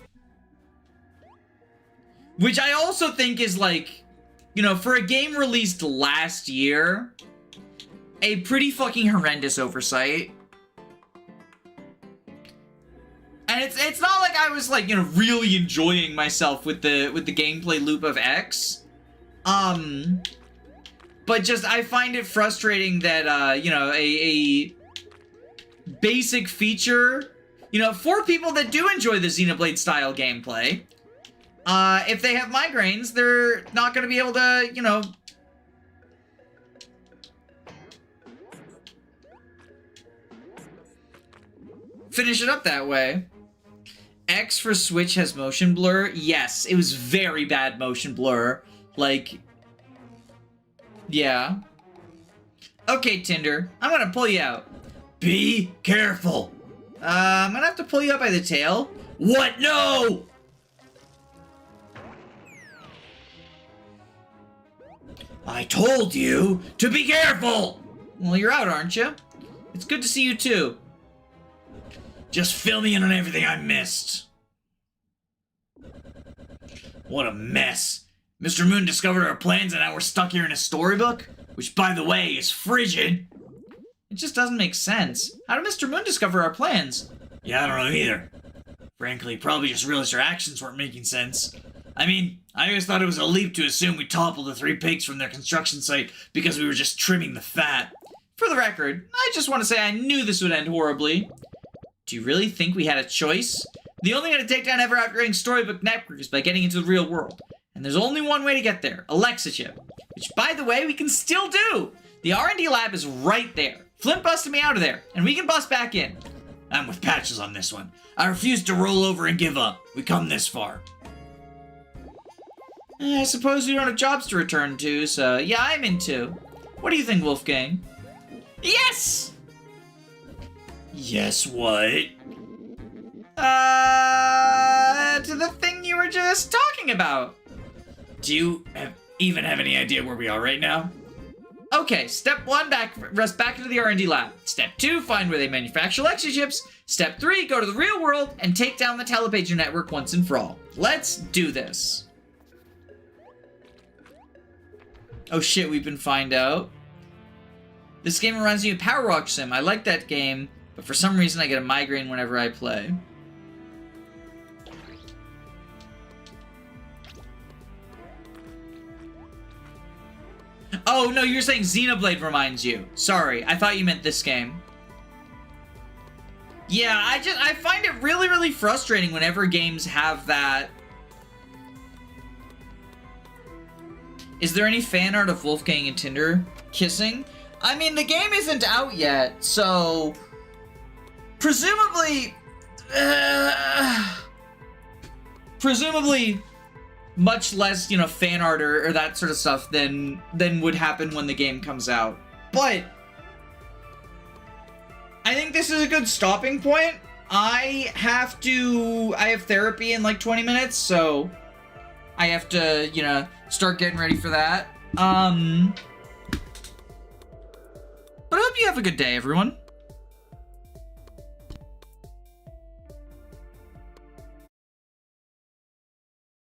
Which I also think is, like, you know, for a game released last year, a pretty fucking horrendous oversight. And it's not like I was, like, you know, really enjoying myself with the gameplay loop of X. But just, I find it frustrating that, you know, a basic feature, you know, for people that do enjoy the Xenoblade style gameplay, if they have migraines, they're not gonna be able to, you know, finish it up that way. X for Switch has motion blur. Yes, it was very bad motion blur. Like, yeah. Okay, Tinder, I'm gonna pull you out. Be careful. I'm gonna have to pull you out by the tail. What? No! I told you to be careful! Well, you're out, aren't you? It's good to see you, too. Just fill me in on everything I missed. What a mess. Mr. Moon discovered our plans and now we're stuck here in a storybook? Which, by the way, is frigid. It just doesn't make sense. How did Mr. Moon discover our plans? Yeah, I don't know either. Frankly, probably just realized our actions weren't making sense. I mean, I always thought it was a leap to assume we toppled the 3 pigs from their construction site because we were just trimming the fat. For the record, I just want to say I knew this would end horribly. Do you really think we had a choice? The only way to take down Ever After Ring Storybook Network is by getting into the real world. And there's only one way to get there, Alexa Chip. Which, by the way, we can still do! The R&D lab is right there. Flint busted me out of there, and we can bust back in.
I'm with Patches on this one. I refuse to roll over and give up. We come this far.
I suppose we don't have jobs to return to, so yeah, I'm in too. What do you think, Wolfgang? Yes!
Yes, what?
To the thing you were just talking about.
Do you even have any idea where we are right now?
Okay, step 1, rest back into the R&D lab. Step 2, find where they manufacture Alexa chips. Step 3, go to the real world and take down the Telepager network once and for all. Let's do this. Oh shit, we've been find out. This game reminds me of Power Walk Sim. I like that game, but for some reason I get a migraine whenever I play. Oh, no, you're saying Xenoblade reminds you. Sorry, I thought you meant this game. Yeah, I find it really, really frustrating whenever games have that. Is there any fan art of Wolfgang and Tinder kissing? I mean, the game isn't out yet, so presumably much less, you know, fan art or that sort of stuff than would happen when the game comes out. But I think this is a good stopping point. I have therapy in like 20 minutes, so I have to, you know, start getting ready for that. But I hope you have a good day, everyone.